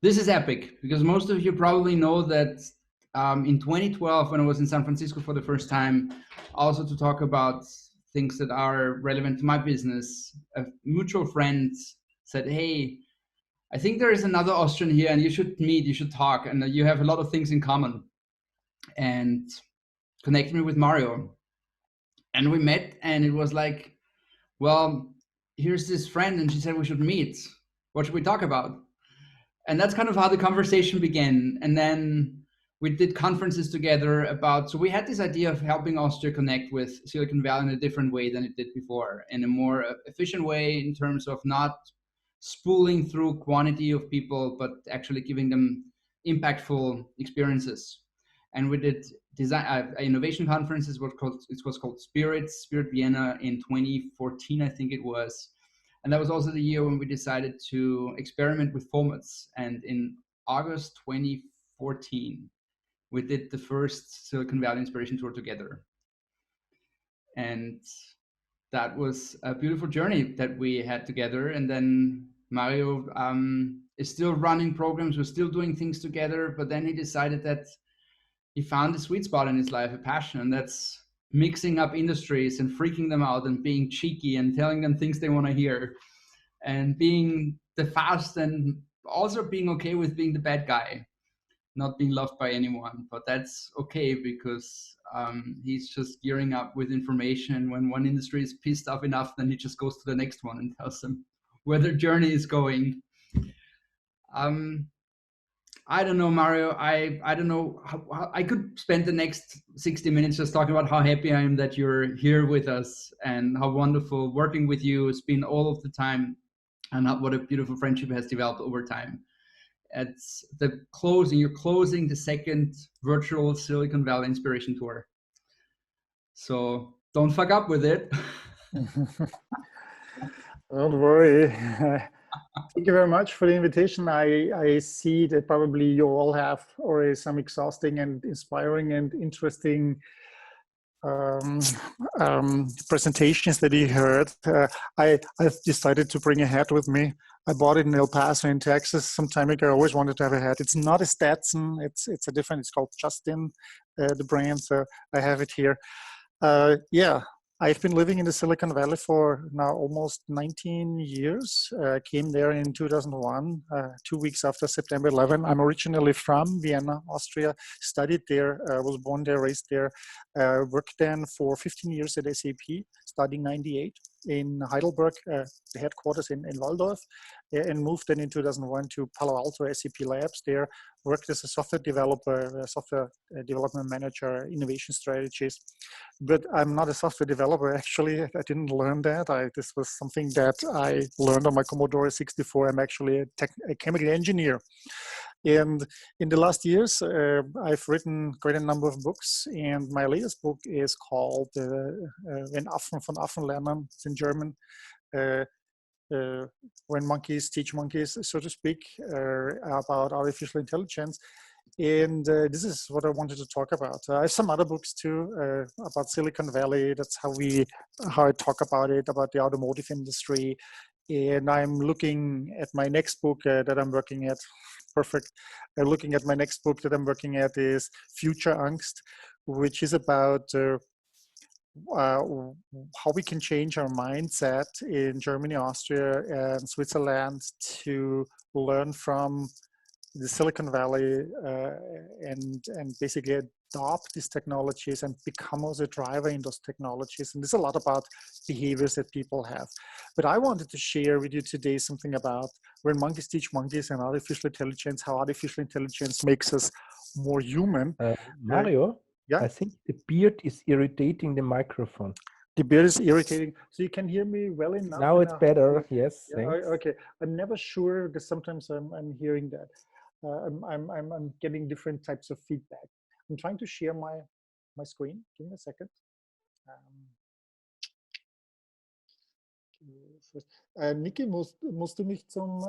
This is epic because most of you probably know that in 2012, when I was in San Francisco for the first time, also to talk about things that are relevant to my business, a mutual friend said, "Hey, I think there is another Austrian here and you should meet, you should talk, and you have a lot of things in common." And connected me with Mario. And we met, and it was like, well, here's this friend, and she said we should meet. What should we talk about? And that's kind of how the conversation began. And then we did conferences together about, so we had this idea of helping Austria connect with Silicon Valley in a different way than it did before, in a more efficient way in terms of not spooling through quantity of people, but actually giving them impactful experiences. And we did design innovation conferences. It was called Spirit Vienna in 2014, I think it was. And that was also the year when we decided to experiment with formats. And in August 2014, we did the first Silicon Valley Inspiration Tour together. And that was a beautiful journey that we had together. And then Mario is still running programs. We're still doing things together. But then he decided that he found a sweet spot in his life, a passion, and that's mixing up industries and freaking them out and being cheeky and telling them things they want to hear and being the fast and also being okay with being the bad guy, not being loved by anyone. But that's okay because he's just gearing up with information. When one industry is pissed off enough, then he just goes to the next one and tells them where their journey is going. I don't know, Mario. I don't know how I could spend the next 60 minutes just talking about how happy I am that you're here with us and how wonderful working with you has been all of the time, and what a beautiful friendship has developed over time. It's the closing. You're closing the second virtual Silicon Valley Inspiration Tour. So don't fuck up with it. Don't worry. Thank you very much for the invitation. I see that probably you all have already some exhausting and inspiring and interesting presentations that you heard. I've decided to bring a hat with me. I bought it in El Paso in Texas some time ago. I always wanted to have a hat. It's not a Stetson. It's a different. It's called Justin, the brand. So I have it here. Yeah. I've been living in the Silicon Valley for now almost 19 years. Came there in 2001, 2 weeks after September 11. I'm originally from Vienna, Austria, studied there, was born there, raised there, worked then for 15 years at SAP, starting 98 in Heidelberg, the headquarters in Waldorf, and moved then in 2001 to Palo Alto SAP Labs. There worked as a software developer, software development manager, innovation strategist. But I'm not a software developer, actually. I didn't learn that. This was something that I learned on my Commodore 64. I'm actually a chemical engineer. And in the last years, I've written quite a number of books, and my latest book is called Wenn Affen von Affen lernen. It's in German. When monkeys teach monkeys, so to speak, about artificial intelligence. And this is what I wanted to talk about. I have some other books too about Silicon Valley. That's how I talk about it, about the automotive industry. And I'm looking at my next book that I'm working at. Perfect. Looking at my next book that I'm working at is Future Angst, which is about how we can change our mindset in Germany, Austria, and Switzerland to learn from the Silicon Valley and basically adopt these technologies and become also a driver in those technologies. And there's a lot about behaviors that people have. But I wanted to share with you today something about when monkeys teach monkeys and artificial intelligence, how artificial intelligence makes us more human. Mario, yeah? I think the beard is irritating the microphone. The beard is irritating. So you can hear me well enough? Now it's better, yes. Yeah, okay, I'm never sure because sometimes I'm hearing that. I'm getting different types of feedback. I'm trying to share my screen. Give me a second. Niki, musst du mich zum,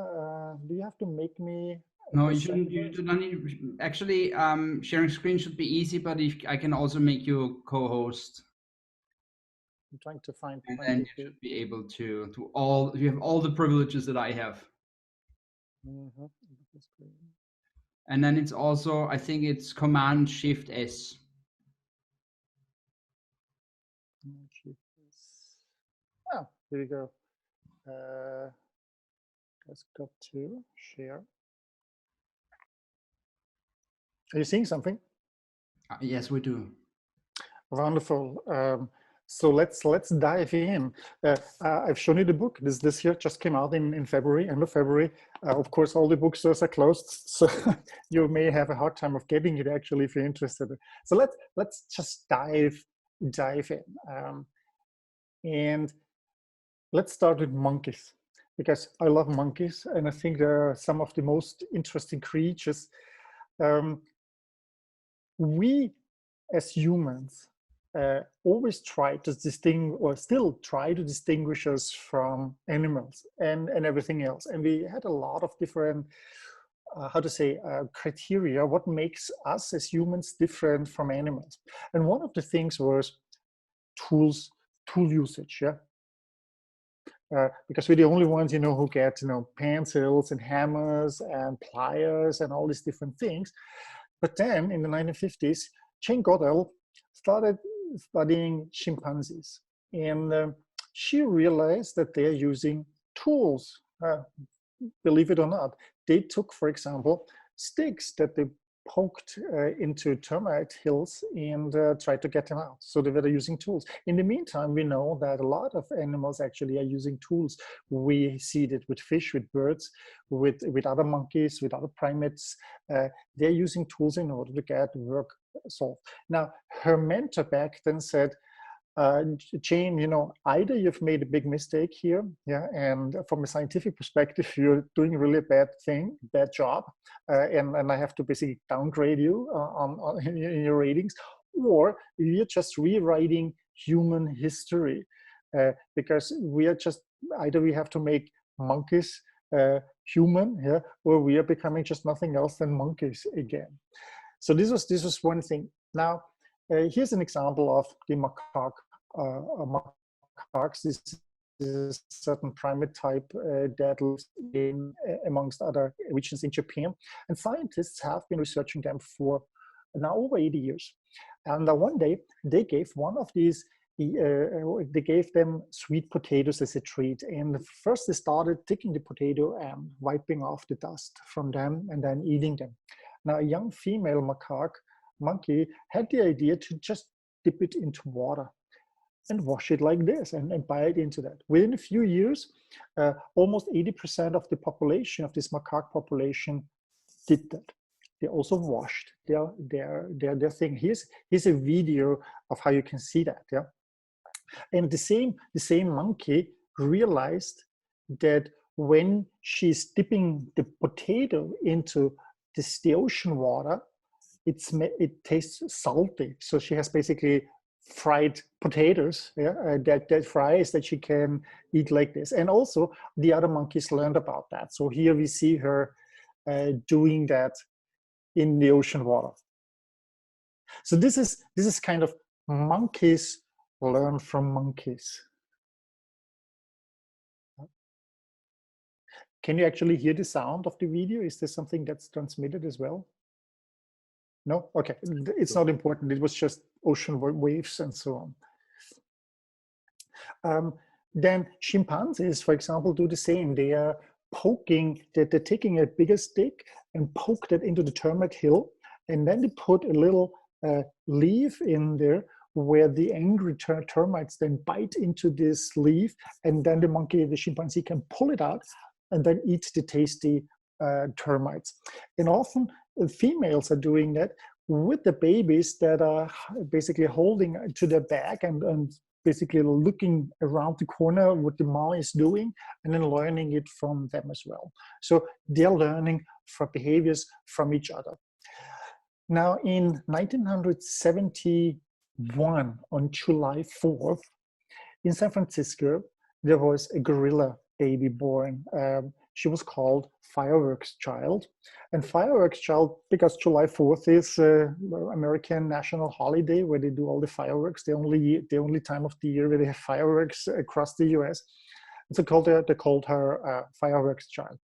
do you have to make me? No, you shouldn't. You do not need. Actually, sharing screen should be easy, but I can also make you co-host. I'm trying to find. And then you should be able to you have all the privileges that I have. And then it's also, I think it's Command Shift S. Oh, here we go. Desktop 2, share. Are you seeing something? Yes, we do. Wonderful. So let's dive in. I've shown you the book. This here just came out in February, end of February. Of course, all the bookstores are closed, so you may have a hard time of getting it actually if you're interested. So let's just dive in, and let's start with monkeys, because I love monkeys and I think they're some of the most interesting creatures. We as humans always try to distinguish, or still try to distinguish us from animals and everything else. And we had a lot of different, criteria, what makes us as humans different from animals. And one of the things was tool usage, yeah. Because we're the only ones, who get, pencils and hammers and pliers and all these different things. But then in the 1950s, Jane Goodall started studying chimpanzees, and she realized that they're using tools. Believe it or not, they took, for example, sticks that they poked into termite hills and tried to get them out. So they were using tools. In the meantime, we know that a lot of animals actually are using tools. We see that with fish, with birds, with other monkeys, with other primates. They're using tools in order to get work solved. Now, her mentor back then said, Jane, either you've made a big mistake here, yeah, and from a scientific perspective, you're doing really a bad job, and I have to basically downgrade you in your ratings, or you're just rewriting human history, because we are just, either we have to make monkeys human, yeah, or we are becoming just nothing else than monkeys again. So this was one thing. Now, here's an example of the macaque. Macaques. This is a certain primate type that lives in, amongst other regions in Japan. And scientists have been researching them for now over 80 years. And one day they gave one of these, they gave them sweet potatoes as a treat. And first they started taking the potato and wiping off the dust from them and then eating them. Now, a young female monkey had the idea to just dip it into water and wash it like this and bite into that. Within a few years, almost 80% of the population, of this macaque population, did that. They also washed their thing. Here's a video of how you can see that. Yeah, and the same monkey realized that when she's dipping the potato into the ocean water, it tastes salty. So she has basically fried potatoes, yeah, that fries that she can eat like this. And also the other monkeys learned about that. So here we see her doing that in the ocean water. So this is kind of monkeys learn from monkeys. Can you actually hear the sound of the video? Is there something that's transmitted as well? No? Okay, it's not important. It was just ocean waves and so on. Then chimpanzees, for example, do the same. They are they're taking a bigger stick and poke that into the termite hill, and then they put a little leaf in there where the angry termites then bite into this leaf, and then the chimpanzee can pull it out and then eat the tasty termites. And often females are doing that with the babies that are basically holding to their back and basically looking around the corner what the mom is doing and then learning it from them as well. So they're learning from behaviors from each other. Now in 1971, on July 4th, in San Francisco, there was a gorilla baby born. She was called Fireworks Child. And Fireworks Child, because July 4th is American national holiday where they do all the fireworks, the only time of the year where they have fireworks across the US. And so they called her Fireworks Child.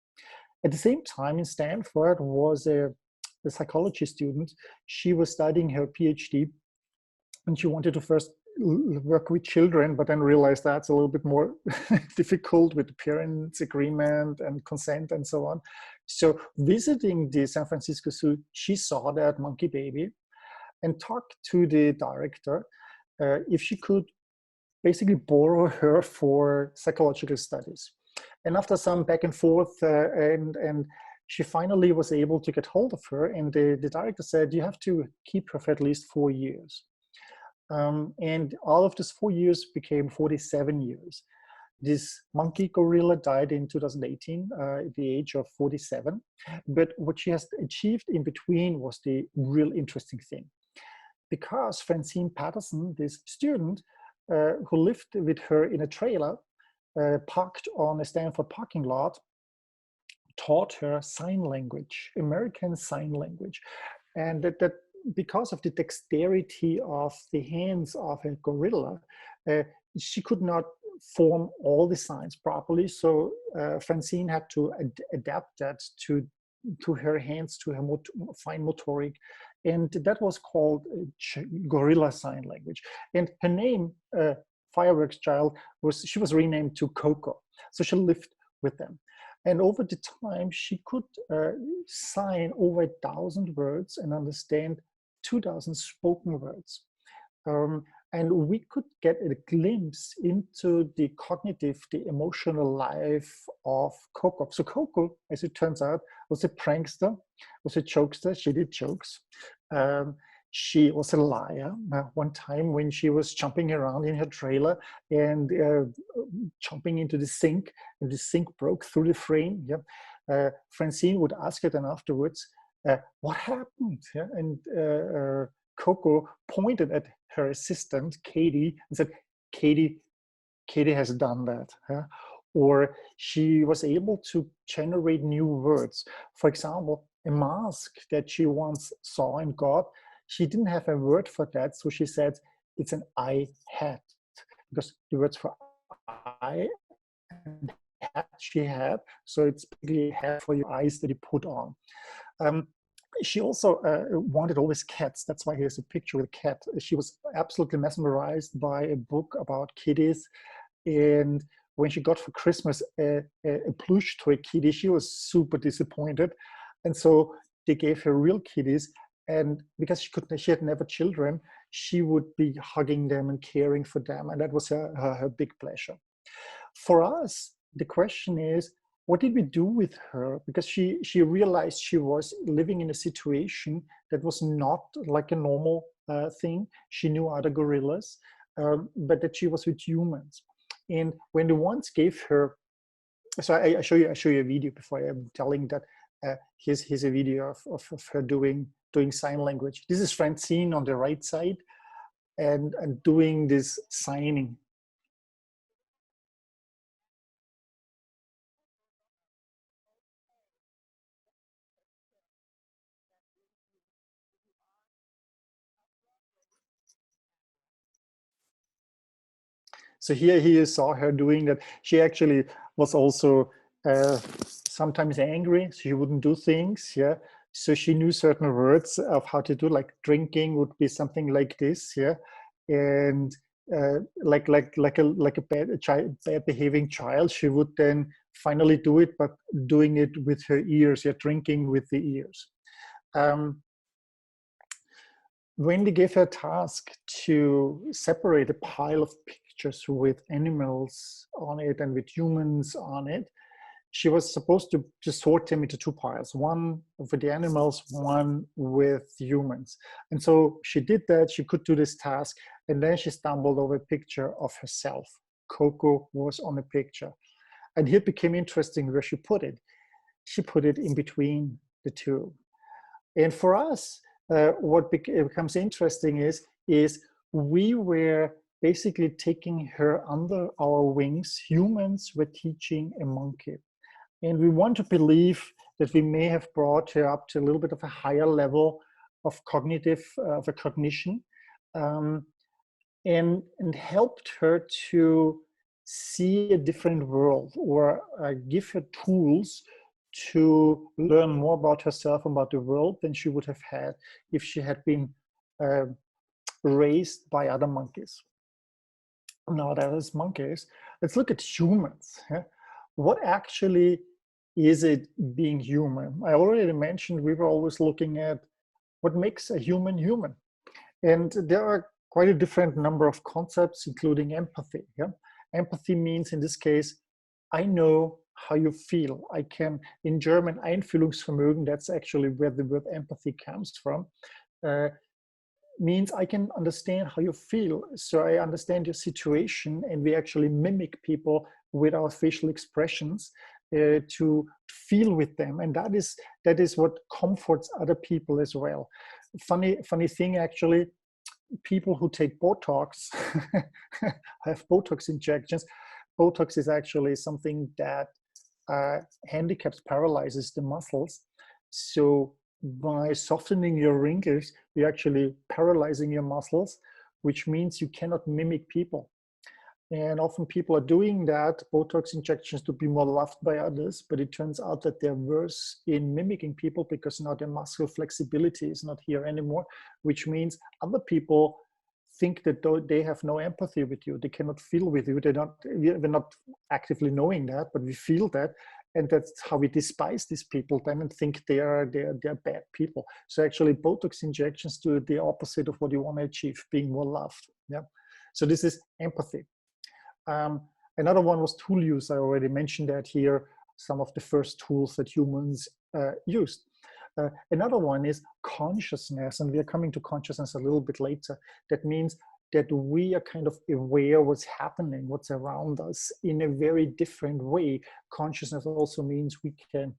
At the same time, in Stanford was a psychology student. She was studying her PhD, and she wanted to first work with children, but then realized that's a little bit more difficult with the parents' agreement and consent and so on. So visiting the San Francisco Zoo, she saw that monkey baby and talked to the director if she could basically borrow her for psychological studies. And after some back and forth, and she finally was able to get hold of her, and the director said, you have to keep her for at least 4 years. And all of these 4 years became 47 years. This monkey gorilla died in 2018 at the age of 47. But what she has achieved in between was the real interesting thing. Because Francine Patterson, this student who lived with her in a trailer, parked on a Stanford parking lot, taught her sign language, American Sign Language. And that because of the dexterity of the hands of a gorilla, she could not form all the signs properly. So Francine had to adapt that to her hands, to her fine motoric. And that was called Gorilla Sign Language. And her name, Fireworks Child, she was renamed to Coco. So she lived with them. And over the time, she could sign over 1,000 words and understand 2,000 spoken words. And we could get a glimpse into the cognitive, the emotional life of Coco. So Coco, as it turns out, was a prankster, was a jokester. She did jokes. She was a liar. One time when she was jumping around in her trailer and jumping into the sink, and the sink broke through the frame. Yeah. Francine would ask her then afterwards, what happened? Yeah. And Coco pointed at her assistant, Katie, and said, Katie has done that. Yeah? Or she was able to generate new words. For example, a mask that she once saw and got, she didn't have a word for that, so she said it's an eye hat, because the words for eye and hat she had, so it's basically a hat for your eyes that you put on. She also wanted always cats. That's why here's a picture with a cat. She was absolutely mesmerized by a book about kitties, and when she got for Christmas a plush toy kitty, she was super disappointed, and so they gave her real kitties. And because she had never children, she would be hugging them and caring for them. And that was her big pleasure. For us, the question is, what did we do with her? Because she realized she was living in a situation that was not like a normal thing. She knew other gorillas, but that she was with humans. And when the ones gave her, so I show you a video before I'm telling that. Here's a video of her doing sign language. This is Francine on the right side and doing this signing. So here you saw her doing that. She actually was also sometimes angry. She wouldn't do things. Yeah. So she knew certain words of how to do, like drinking would be something like this. Yeah. And like a bad behaving child, she would then finally do it, but doing it with her ears. Yeah. Drinking with the ears. When they gave her a task to separate a pile of pictures with animals on it and with humans on it, she was supposed to sort them into 2 piles, one for the animals, one with humans. And so she did that, she could do this task, and then she stumbled over a picture of herself. Coco was on a picture. And here it became interesting where she put it. She put it in between the two. And for us, what becomes interesting is we were basically taking her under our wings. Humans were teaching a monkey. And we want to believe that we may have brought her up to a little bit of a higher level of cognition, and helped her to see a different world, or give her tools to learn more about herself, about the world, than she would have had if she had been raised by other monkeys. Now, that is monkeys. Let's look at humans. Yeah? What actually is it being human? I already mentioned we were always looking at what makes a human human. And there are quite a different number of concepts, including empathy. Yeah? Empathy means, in this case, I know how you feel. I can, in German, Einfühlungsvermögen, that's actually where the word empathy comes from, means I can understand how you feel. So I understand your situation, and we actually mimic people with our facial expressions to feel with them. And that is what comforts other people as well. Funny thing, actually, people who take Botox have Botox injections. Botox is actually something that handicaps, paralyzes the muscles. So by softening your wrinkles, you're actually paralyzing your muscles, which means you cannot mimic people. And often people are doing that, Botox injections, to be more loved by others, but it turns out that they're worse in mimicking people because now their muscle flexibility is not here anymore, which means other people think that they have no empathy with you, they cannot feel with you, we're not actively knowing that, but we feel that. And that's how we despise these people then and think they're bad people. So actually Botox injections do the opposite of what you want to achieve, being more loved. Yeah. So this is empathy. Another one was tool use. I already mentioned that here, some of the first tools that humans used. Another one is consciousness, and we are coming to consciousness a little bit later. That means that we are kind of aware what's happening, what's around us in a very different way. Consciousness also means we can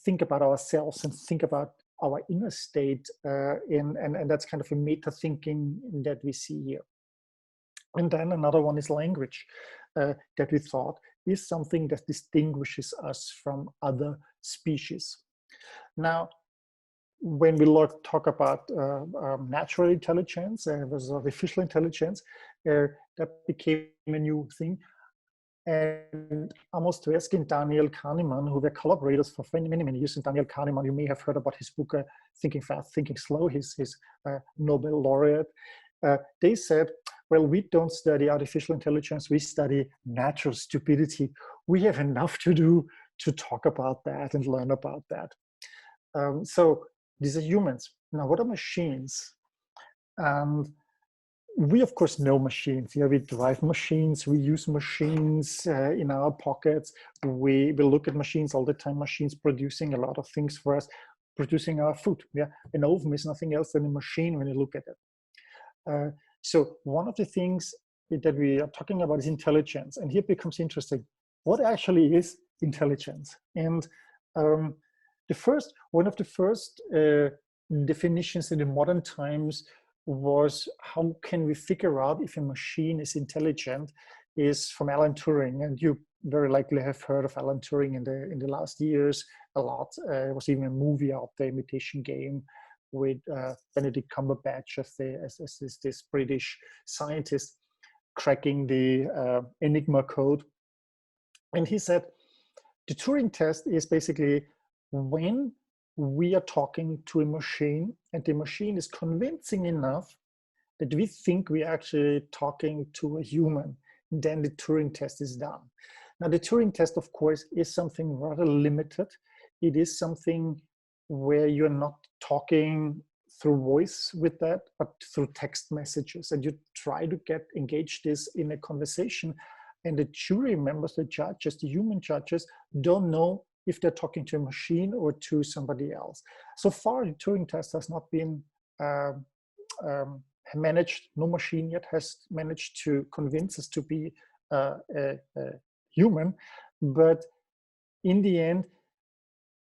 think about ourselves and think about our inner state, and that's kind of a meta thinking that we see here. And then another one is language, that we thought is something that distinguishes us from other species. Now, when we talk about natural intelligence versus artificial intelligence, that became a new thing. And Amos Tversky and Daniel Kahneman, who were collaborators for many years, and Daniel Kahneman, you may have heard about his book, Thinking Fast, Thinking Slow, his Nobel laureate. They said, well, we don't study artificial intelligence, we study natural stupidity. We have enough to do to talk about that and learn about that. So these are humans. Now, what are machines? And we, of course, know machines. Yeah, we drive machines, we use machines in our pockets. We look at machines all the time, machines producing a lot of things for us, producing our food. Yeah, an oven is nothing else than a machine when you look at it. So one of the things that we are talking about is intelligence. And here it becomes interesting. What actually is intelligence? And one of the first definitions in the modern times was, how can we figure out if a machine is intelligent, is from Alan Turing. And you very likely have heard of Alan Turing in the last years a lot. There was even a movie out there, Imitation Game, with Benedict Cumberbatch as this British scientist cracking the Enigma code. And he said, the Turing test is basically when we are talking to a machine and the machine is convincing enough that we think we're actually talking to a human, then the Turing test is done. Now, the Turing test, of course, is something rather limited. It is something where you're not talking through voice with that, but through text messages. And you try to engage this in a conversation. And the jury members, the judges, the human judges, don't know if they're talking to a machine or to somebody else. So far, the Turing test has not been managed, no machine yet has managed to convince us to be a human. But in the end,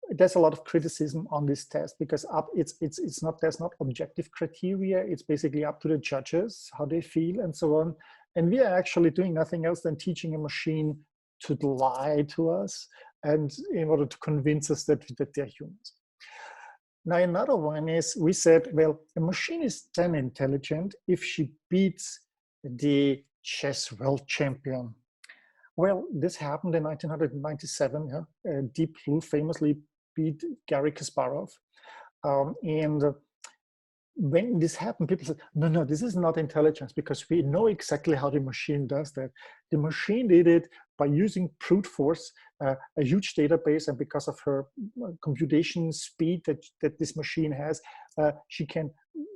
there's a lot of criticism on this test because there's not objective criteria. It's basically up to the judges, how they feel and so on. And we are actually doing nothing else than teaching a machine to lie to us and in order to convince us that they're humans. Now, another one is, we said, well, a machine is then intelligent if she beats the chess world champion. Well, this happened in 1997. Yeah? Deep Blue famously beat Garry Kasparov. And when this happened, people said, no, no, this is not intelligence, because we know exactly how the machine does that. The machine did it by using brute force, a huge database, and because of her computation speed that this machine has, she can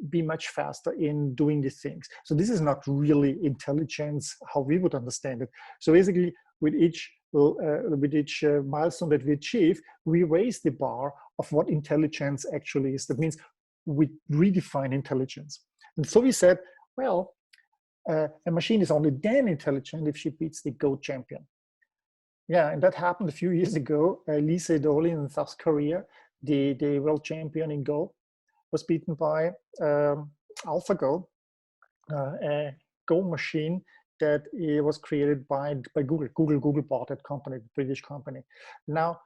be much faster in doing these things. So this is not really intelligence how we would understand it. So basically, with each milestone that we achieve, we raise the bar of what intelligence actually is. That means we redefine intelligence. And so we said, well, a machine is only then intelligent if she beats the Go champion. Yeah, and that happened a few years ago. Eliza in South Korea, the world champion in Go, was beaten by AlphaGo, a Go machine that was created by Google. Google bought that company, the British company. Now,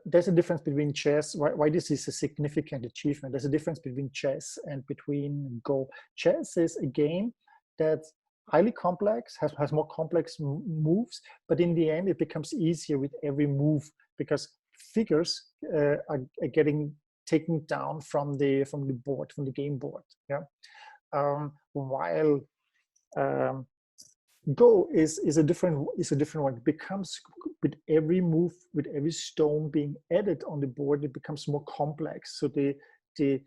there's a difference between chess. Why this is a significant achievement? There's a difference between chess and between Go. Chess is a game that's highly complex, has more complex moves, but in the end, it becomes easier with every move because figures are getting taken down from the board, from the game board. Yeah, while Go is a different one. It becomes, with every move, with every stone being added on the board, it becomes more complex. So the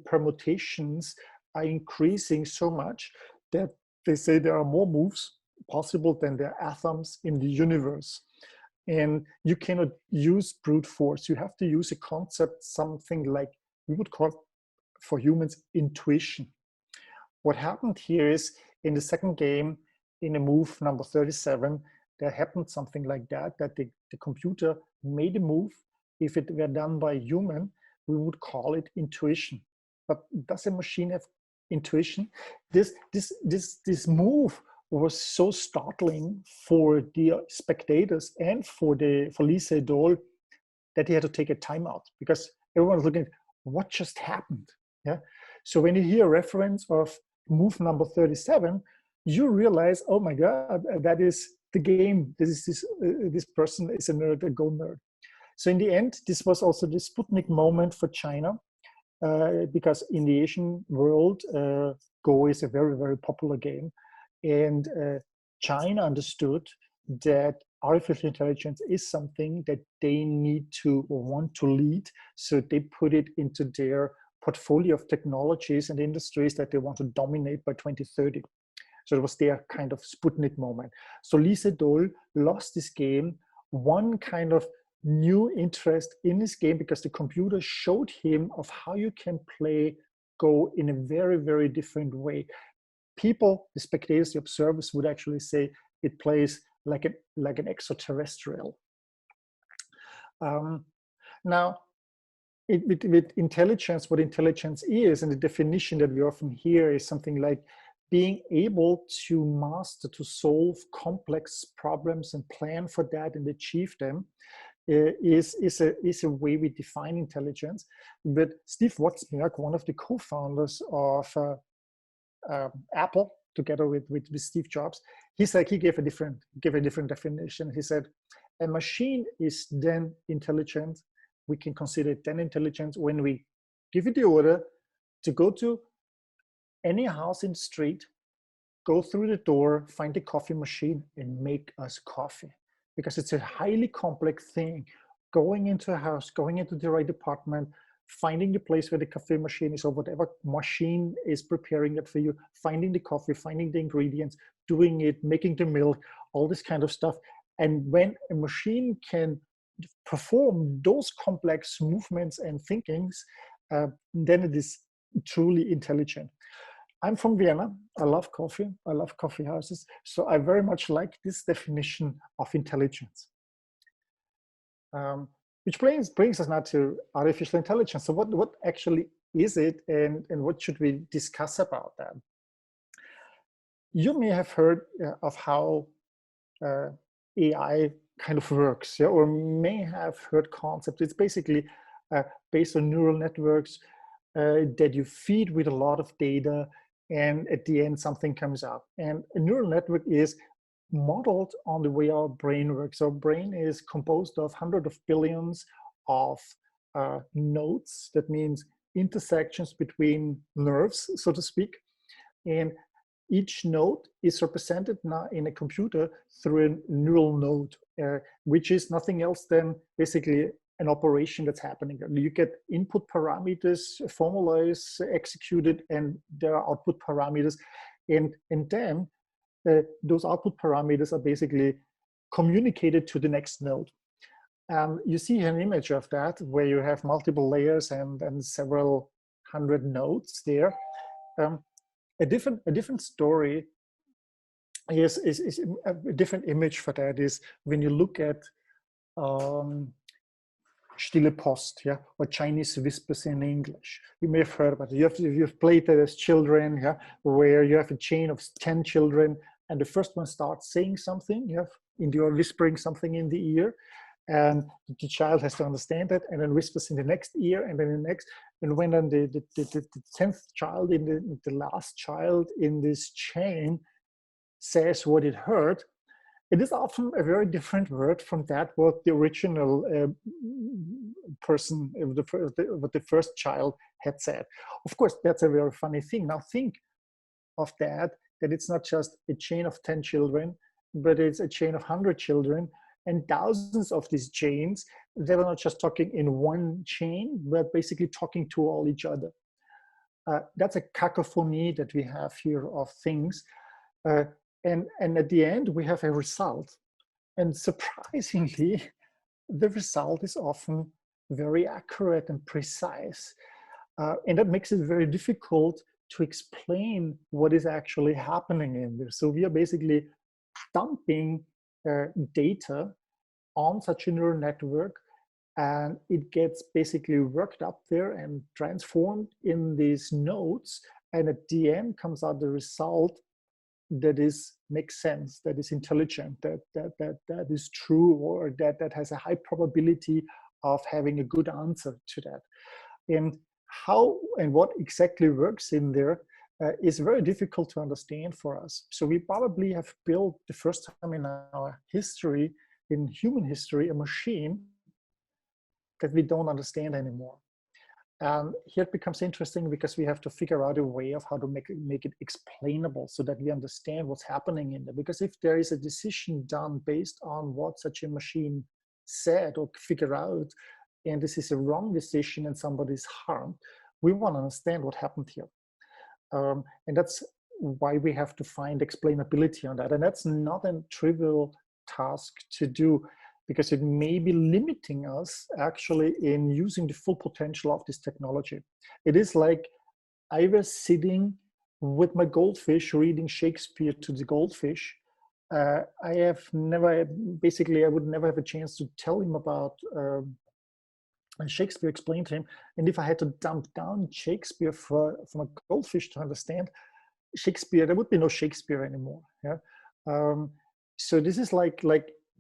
permutations are increasing so much that they say there are more moves possible than there are atoms in the universe. And you cannot use brute force. You have to use a concept, something like we would call for humans intuition. What happened here is in the second game, in a move number 37, there happened something like that the computer made a move. If it were done by a human, we would call it intuition. But does a machine have intuition? This move was so startling for the spectators and for Lisa Idol that he had to take a timeout because everyone was looking at what just happened. Yeah. So when you hear a reference of move number 37, you realize, oh my God, that is the game. This person is a nerd, a Go nerd. So in the end, this was also the Sputnik moment for China, because in the Asian world, Go is a very, very popular game. And China understood that artificial intelligence is something that they need to or want to lead. So they put it into their portfolio of technologies and industries that they want to dominate by 2030. So it was their kind of Sputnik moment. So Lee Sedol lost this game, one kind of new interest in this game because the computer showed him of how you can play Go in a very, very different way. People, the spectators, the observers would actually say it plays like an extraterrestrial. Now, with intelligence, what intelligence is, and the definition that we often hear is something like being able to master, to solve complex problems and plan for that and achieve them is a way we define intelligence. But Steve Wozniak, one of the co-founders of Apple, together with Steve Jobs, he gave a different definition. He said, a machine is then intelligent. We can consider it then intelligent when we give it the order to go to any house in the street, go through the door, find the coffee machine, and make us coffee. Because it's a highly complex thing. Going into a house, going into the right department, finding the place where the coffee machine is or whatever machine is preparing it for you, finding the coffee, finding the ingredients, doing it, making the milk, all this kind of stuff. And when a machine can perform those complex movements and thinkings, then it is truly intelligent. I'm from Vienna. I love coffee. I love coffee houses. So I very much like this definition of intelligence. Which brings us now to artificial intelligence. So what actually is it, and what should we discuss about that? You may have heard of how AI kind of works, yeah, or may have heard concepts. It's basically based on neural networks that you feed with a lot of data, and at the end something comes out. And a neural network is modeled on the way our brain works. Our brain is composed of hundreds of billions of nodes. That means intersections between nerves, so to speak. And each node is represented now in a computer through a neural node, which is nothing else than basically an operation that's happening. You get input parameters, formulas executed, and there are output parameters. And then those output parameters are basically communicated to the next node. You see an image of that where you have multiple layers and several hundred nodes there. A different story is a different image for that is when you look at Stille Post, yeah, or Chinese whispers in English. You may have heard about it. You've played it as children, yeah, where you have a chain of 10 children, and the first one starts saying something, you're whispering something in the ear, and the child has to understand that, and then whispers in the next ear, and then the next, and when then the 10th child, the last child in this chain says what it heard, it is often a very different word from that what the original person, what the first child had said. Of course, that's a very funny thing. Now think of that it's not just a chain of 10 children, but it's a chain of 100 children and thousands of these chains. They were not just talking in one chain, but basically talking to all each other. That's a cacophony that we have here of things. And at the end, we have a result. And surprisingly, the result is often very accurate and precise. And that makes it very difficult to explain what is actually happening in there. So we are basically dumping data on such a neural network, and it gets basically worked up there and transformed in these nodes. And at the end comes out the result that makes sense, that is intelligent, that is true, or that has a high probability of having a good answer to that. And how and what exactly works in there is very difficult to understand for us. So we probably have built the first time in our history, in human history, a machine that we don't understand anymore. And here it becomes interesting because we have to figure out a way of how to make it explainable so that we understand what's happening in there. Because if there is a decision done based on what such a machine said or figure out, and this is a wrong decision and somebody's harmed, we want to understand what happened here. And that's why we have to find explainability on that. And that's not a trivial task to do, because it may be limiting us actually in using the full potential of this technology. It is like I was sitting with my goldfish reading Shakespeare to the goldfish. I would never have a chance to tell him about Shakespeare, explain to him. And if I had to dump down Shakespeare from a goldfish to understand Shakespeare, there would be no Shakespeare anymore. Yeah. So this is like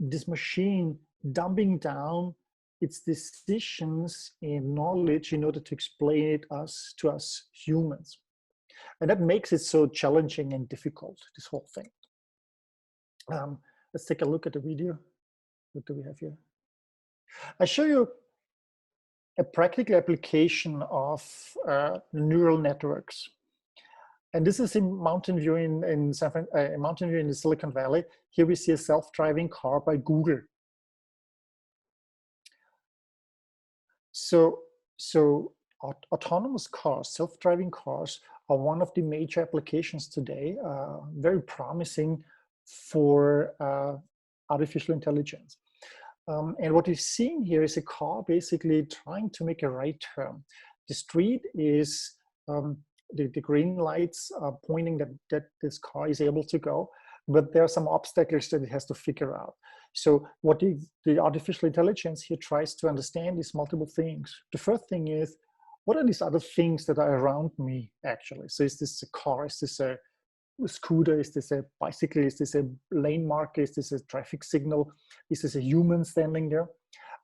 this machine dumbing down its decisions in knowledge in order to explain it to us humans. And that makes it so challenging and difficult, this whole thing. Let's take a look at the video. What do we have here? I show you a practical application of neural networks. And this is in Mountain View in Mountain View in the Silicon Valley. Here we see a self-driving car by Google. So autonomous cars, self-driving cars, are one of the major applications today, very promising for artificial intelligence. And what you're seeing here is a car basically trying to make a right turn. The street is, the green lights are pointing that this car is able to go, but there are some obstacles that it has to figure out. So what the artificial intelligence here tries to understand is multiple things. The first thing is, what are these other things that are around me actually? So is this a car? Is this a scooter? Is this a bicycle? Is this a lane marker? Is this a traffic signal? Is this a human standing there?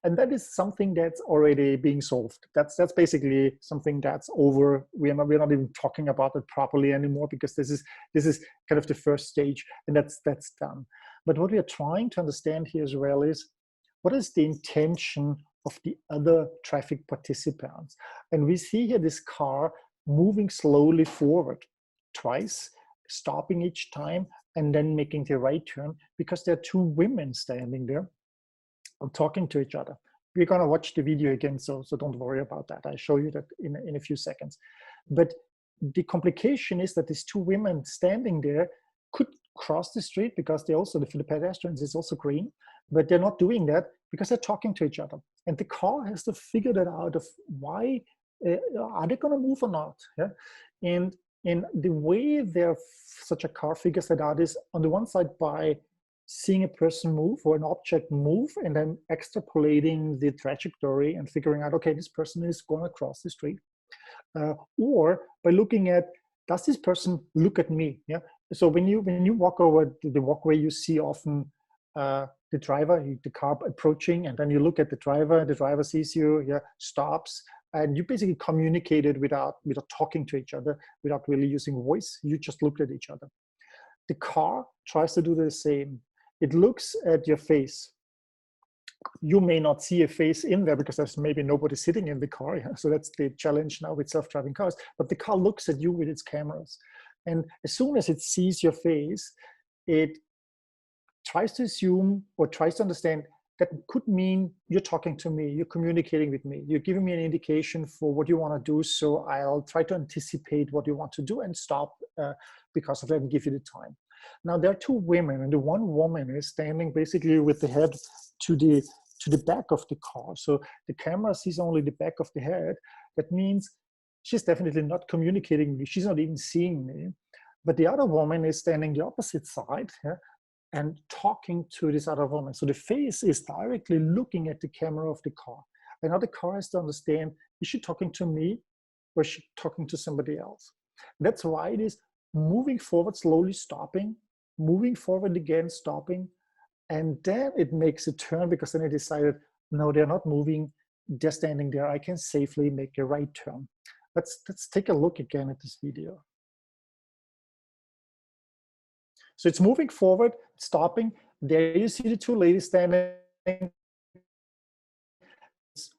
And that is something that's already being solved. That's basically something that's over. We're not even talking about it properly anymore, because this is kind of the first stage, and that's done. But what we are trying to understand here as well is, what is the intention of the other traffic participants? And we see here this car moving slowly forward twice, stopping each time, and then making the right turn, because there are two women standing there and talking to each other. We're going to watch the video again, so don't worry about that. I'll show you that in a few seconds. But the complication is that these two women standing there could cross the street, because they also, for the pedestrians, it's also green, but they're not doing that because they're talking to each other. And the car has to figure that out of why, are they going to move or not? Yeah? And the way such a car figures that out is, on the one side, by seeing a person move or an object move, and then extrapolating the trajectory and figuring out, okay, this person is going to cross the street. Or by looking at, does this person look at me? Yeah. So when you walk over the walkway, you see often the driver, the car approaching, and then you look at the driver sees you, yeah, stops, and you basically communicated without talking to each other, without really using voice. You just looked at each other. The car tries to do the same. It looks at your face. You may not see a face in there because there's maybe nobody sitting in the car. Yeah? So that's the challenge now with self-driving cars. But the car looks at you with its cameras. And as soon as it sees your face, it tries to assume or tries to understand that could mean you're talking to me, you're communicating with me, you're giving me an indication for what you want to do. So I'll try to anticipate what you want to do and stop because of that and give you the time. Now there are two women, and the one woman is standing basically with the head to the back of the car. So the camera sees only the back of the head. That means she's definitely not communicating with me. She's not even seeing me. But the other woman is standing the opposite side, yeah, and talking to this other woman. So the face is directly looking at the camera of the car. And now the car has to understand, is she talking to me or is she talking to somebody else? That's why it is moving forward, slowly stopping, moving forward again, stopping, and then it makes a turn, because then it decided, no, they're not moving, they're standing there, I can safely make a right turn. Let's take a look again at this video. So it's moving forward, stopping. There you see the two ladies standing. It's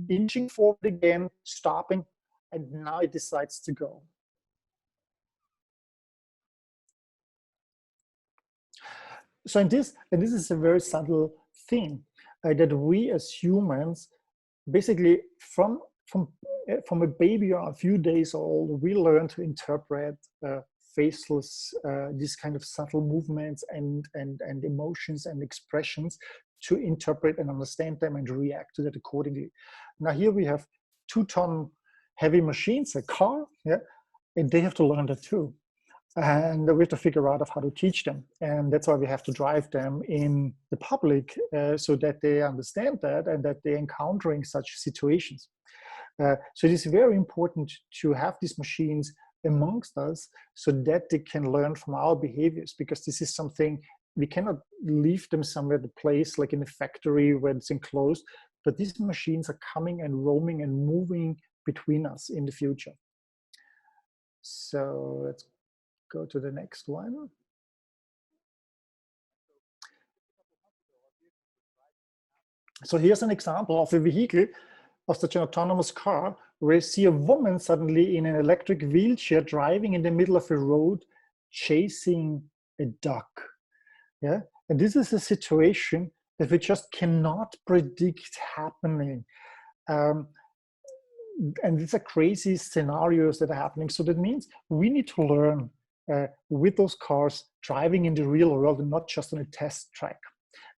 inching forward again, stopping, and now it decides to go. So and this is a very subtle thing that we as humans, basically from a baby or a few days old, we learn to interpret faceless, these kind of subtle movements and emotions and expressions, to interpret and understand them and react to that accordingly. Now here we have 2-ton heavy machines, a car, yeah, and they have to learn that too. And we have to figure out how to teach them. And that's why we have to drive them in the public so that they understand that and that they're encountering such situations. So it is very important to have these machines amongst us so that they can learn from our behaviors, because this is something we cannot leave them somewhere, the place like in a factory where it's enclosed, but these machines are coming and roaming and moving between us in the future. So let's go to the next one. So here's an example of a vehicle, of such an autonomous car, where you see a woman suddenly in an electric wheelchair driving in the middle of a road, chasing a duck. Yeah, and this is a situation that we just cannot predict happening. And these are crazy scenarios that are happening. So that means we need to learn with those cars driving in the real world and not just on a test track.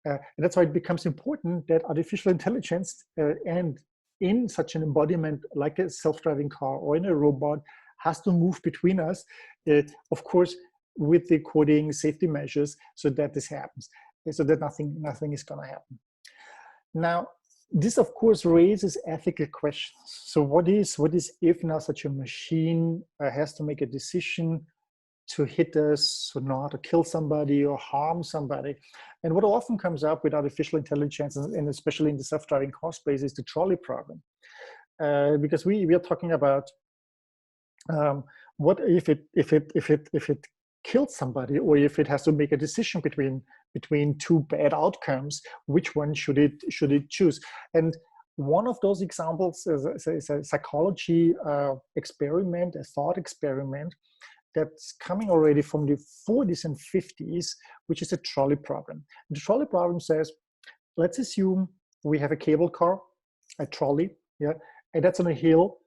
And that's why it becomes important that artificial intelligence and in such an embodiment like a self-driving car or in a robot has to move between us, of course, with the coding safety measures, so that this happens, so that nothing is going to happen. Now, this of course raises ethical questions. So what is if now such a machine has to make a decision to hit us or not, or kill somebody or harm somebody? And what often comes up with artificial intelligence, and especially in the self-driving car space, is the trolley problem. Because we are talking about what if it kills somebody, or if it has to make a decision between between two bad outcomes, which one should it choose? And one of those examples is a psychology experiment, a thought experiment that's coming already from the 40s and 50s, which is a trolley problem. The trolley problem says, let's assume we have a cable car, a trolley, yeah, and that's on a hill,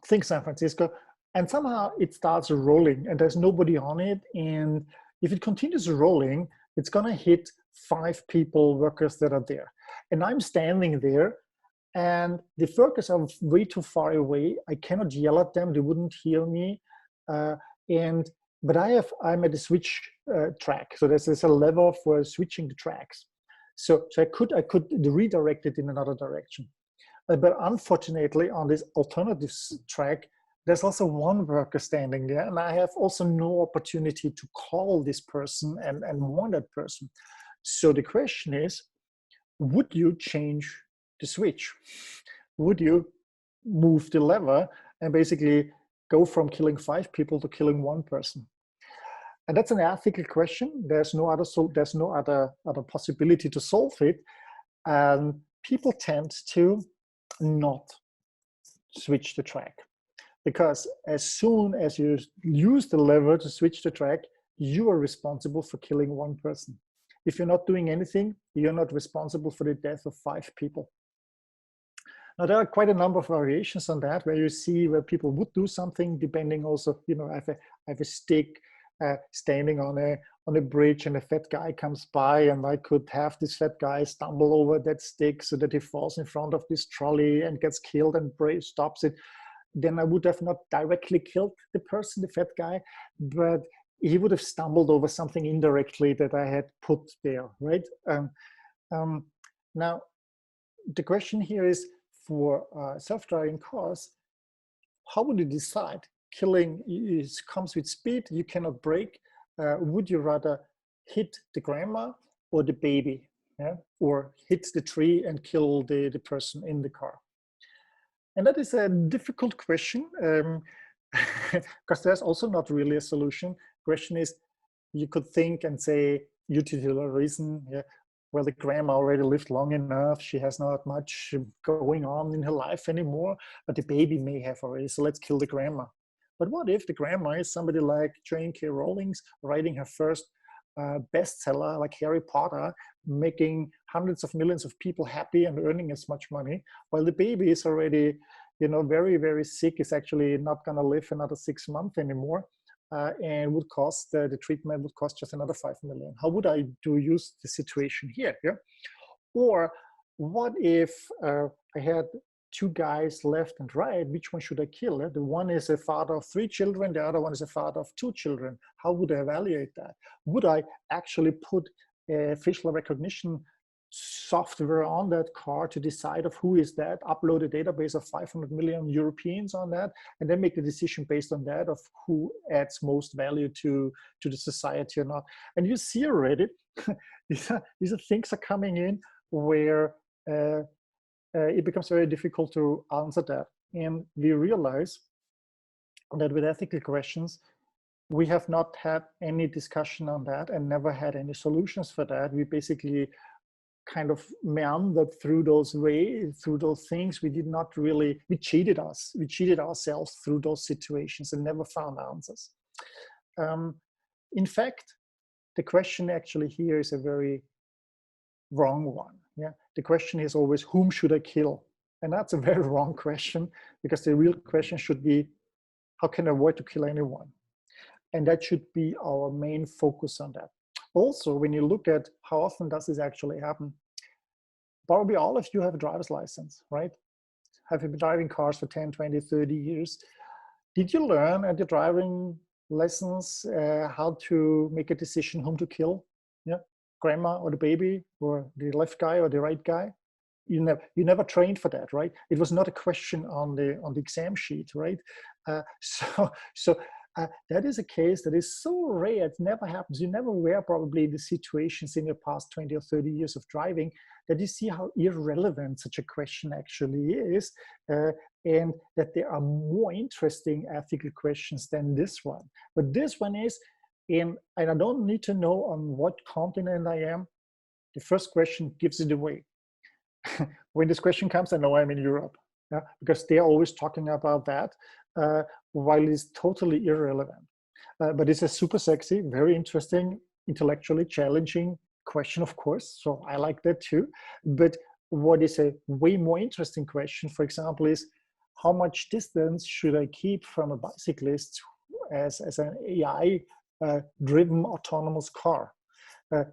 think San Francisco, and somehow it starts rolling and there's nobody on it. And if it continues rolling, it's gonna hit 5 people, workers that are there. And I'm standing there and the workers are way too far away. I cannot yell at them, they wouldn't hear me. But I'm at a switch track. So there's a lever for switching the tracks. So I could redirect it in another direction. But unfortunately, on this alternative track, there's also one worker standing there, and I have also no opportunity to call this person and warn that person. So the question is, would you change the switch? Would you move the lever and basically go from killing 5 people to killing 1 person? And that's an ethical question. There's no other possibility to solve it. And people tend to not switch the track, because as soon as you use the lever to switch the track, you are responsible for killing 1 person. If you're not doing anything, you're not responsible for the death of 5 people. Now, there are quite a number of variations on that, where you see where people would do something, depending also, I have a stick standing on a bridge, and a fat guy comes by, and I could have this fat guy stumble over that stick so that he falls in front of this trolley and gets killed, and stops it. Then I would have not directly killed the person, the fat guy, but he would have stumbled over something indirectly that I had put there, right? Now, the question here is, for self-driving cars, how would you decide? Killing comes with speed, you cannot brake. Would you rather hit the grandma or the baby, yeah? Or hit the tree and kill the person in the car? And that is a difficult question, because there's also not really a solution. Question is, you could think and say, utilitarian reason, yeah, well, the grandma already lived long enough, she has not much going on in her life anymore, but the baby may have already, so let's kill the grandma. But what if the grandma is somebody like J.K. Rowling's, writing her first bestseller like Harry Potter, making hundreds of millions of people happy and earning as much money, while the baby is already, very, very sick, is actually not going to live another 6 months anymore, and would cost, the treatment would cost just another 5 million. How would I use the situation here? Yeah? Or what if I had 2 guys left and right, which one should I kill? The one is a father of 3 children, the other one is a father of 2 children. How would I evaluate that? Would I actually put a facial recognition software on that car to decide of who is that, upload a database of 500 million Europeans on that, and then make the decision based on that of who adds most value to the society or not? And you see already, these are things are coming in where it becomes very difficult to answer that. And we realize that with ethical questions, we have not had any discussion on that and never had any solutions for that. We basically kind of meandered through those things. We did not really, we cheated ourselves through those situations and never found answers. In fact, the question actually here is a very wrong one. Yeah, the question is always, whom should I kill? And that's a very wrong question, because the real question should be, how can I avoid to kill anyone? And that should be our main focus on that. Also, when you look at how often does this actually happen, probably all of you have a driver's license, right? Have you been driving cars for 10, 20, 30 years? Did you learn at your driving lessons how to make a decision whom to kill? Yeah, grandma or the baby, or the left guy or the right guy? You never trained for that, right? It was not a question on the exam sheet, right? That is a case that is so rare, it never happens. You never were probably in the situations in your past 20 or 30 years of driving that you see how irrelevant such a question actually is, and that there are more interesting ethical questions than this one. But this one is, And I don't need to know on what continent I am. The first question gives it away. When this question comes, I know I'm in Europe, yeah, because they're always talking about that, while it's totally irrelevant. But it's a super sexy, very interesting, intellectually challenging question, of course. So I like that too. But what is a way more interesting question, for example, is how much distance should I keep from a bicyclist as an AI driven autonomous car?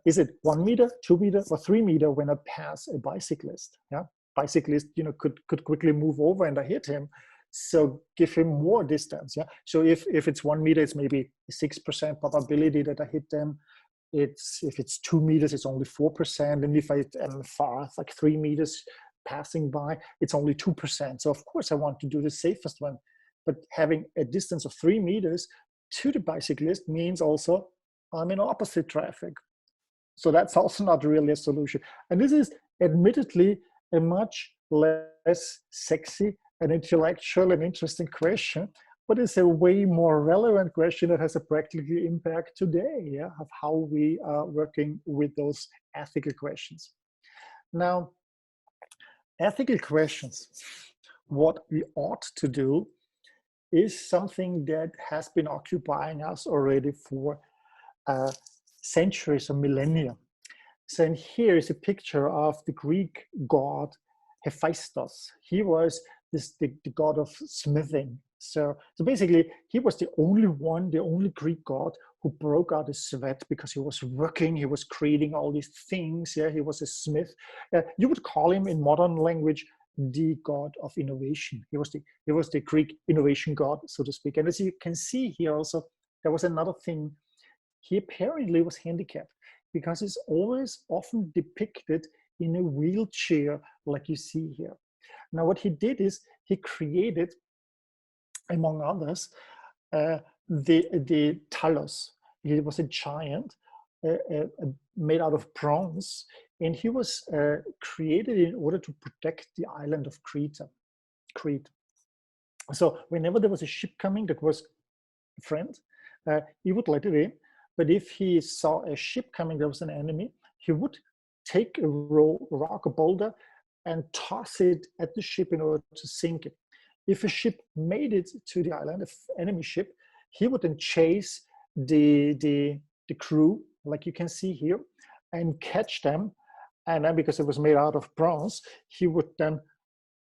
Is it 1 meter, 2 meter, or 3 meter when I pass a bicyclist? Yeah, bicyclist, could quickly move over and I hit him. So give him more distance. Yeah. So if it's 1 meter, it's maybe 6% probability that I hit them. If it's 2 meters, it's only 4%. And if I am far, like 3 meters passing by, it's only 2%. So of course I want to do the safest one. But having a distance of 3 meters to the bicyclist means also I'm in opposite traffic. So that's also not really a solution. And this is admittedly a much less sexy and intellectual and interesting question, but it's a way more relevant question that has a practical impact today, yeah, of how we are working with those ethical questions. Now, ethical questions, what we ought to do is something that has been occupying us already for centuries or millennia. So and here is a picture of the Greek god Hephaestus. He was the god of smithing. So basically, he was the only Greek god who broke out a sweat because he was working, he was creating all these things. Yeah, he was a smith. You would call him in modern language the god of innovation. He was the Greek innovation god, so to speak. And as you can see here also, there was another thing. He apparently was handicapped because he's always often depicted in a wheelchair like you see here. Now what he did is he created, among others, the Talos. He was a giant made out of bronze, and he was created in order to protect the island of Crete. So whenever there was a ship coming that was a friend, he would let it in. But if he saw a ship coming that was an enemy, he would take a rock, a boulder, and toss it at the ship in order to sink it. If a ship made it to the island, an enemy ship, he would then chase the crew, like you can see here, and catch them. And then because it was made out of bronze, he would then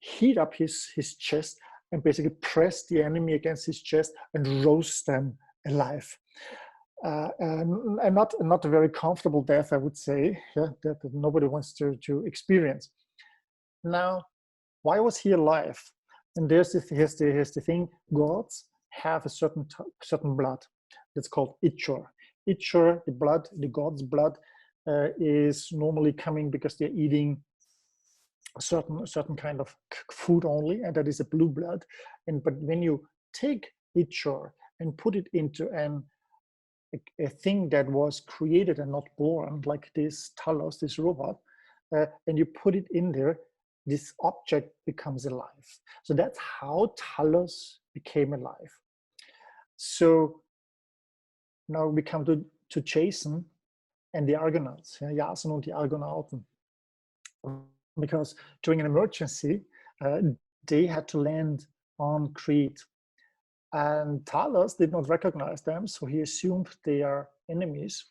heat up his chest and basically press the enemy against his chest and roast them alive. And not a very comfortable death, I would say, yeah, that nobody wants to experience. Now, why was he alive? And here's the thing: gods have a certain blood that's called ichor. Ichor, the blood, the god's blood, is normally coming because they're eating a certain kind of food only, and that is a blue blood. But when you take ichor and put it into a thing that was created and not born, like this Talos, this robot, and you put it in there, this object becomes alive. So that's how Talos became alive. So now we come to Jason and the Argonauts, Jason und die Argonauten. Because during an emergency, they had to land on Crete. And Talos did not recognize them, so he assumed they are enemies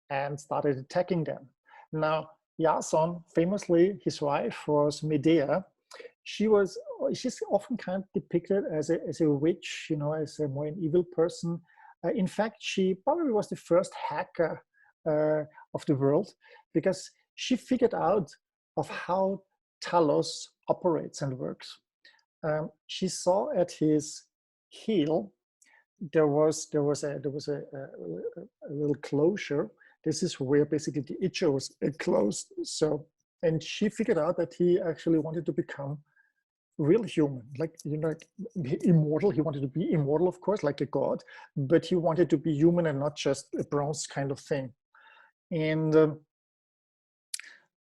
and started attacking them. Now, Jason, famously, his wife was Medea. She's often kind of depicted as a witch, as a more an evil person. In fact, she probably was the first hacker of the world, because she figured out of how Talos operates and works. She saw at his heel there was a little closure. This is where basically the ichor was closed. So, and she figured out that he actually wanted to become real human, like immortal. He wanted to be immortal, of course, like a god, but he wanted to be human and not just a bronze kind of thing. And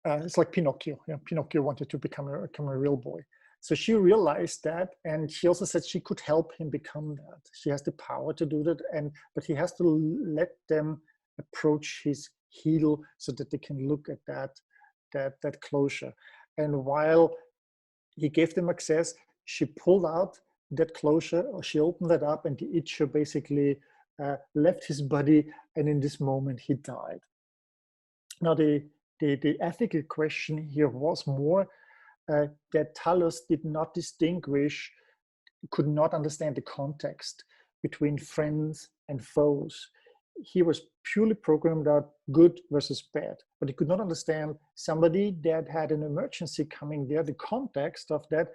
it's like Pinocchio. Pinocchio wanted to become a real boy. So she realized that, and she also said she could help him become that. She has the power to do that, but he has to let them approach his heel so that they can look at that closure. And while he gave them access, she pulled out that closure, or she opened that up, and the itcher basically left his body, and in this moment he died. Now the ethical question here was more that Talos did not distinguish, could not understand the context between friends and foes. He was purely programmed out good versus bad, but he could not understand somebody that had an emergency coming there. The context of that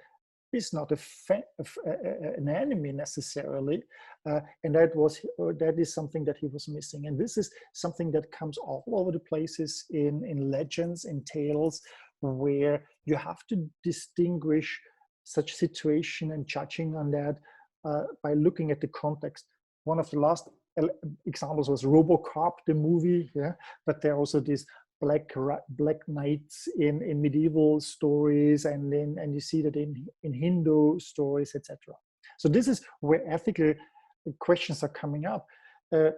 is not an enemy necessarily, and that is something that he was missing. And this is something that comes all over the places in legends, in tales, where you have to distinguish such situation and judging on that by looking at the context. One of the last examples was RoboCop, the movie, yeah, but there are also these black knights in medieval stories, and you see that in Hindu stories, etc. So this is where ethical questions are coming up.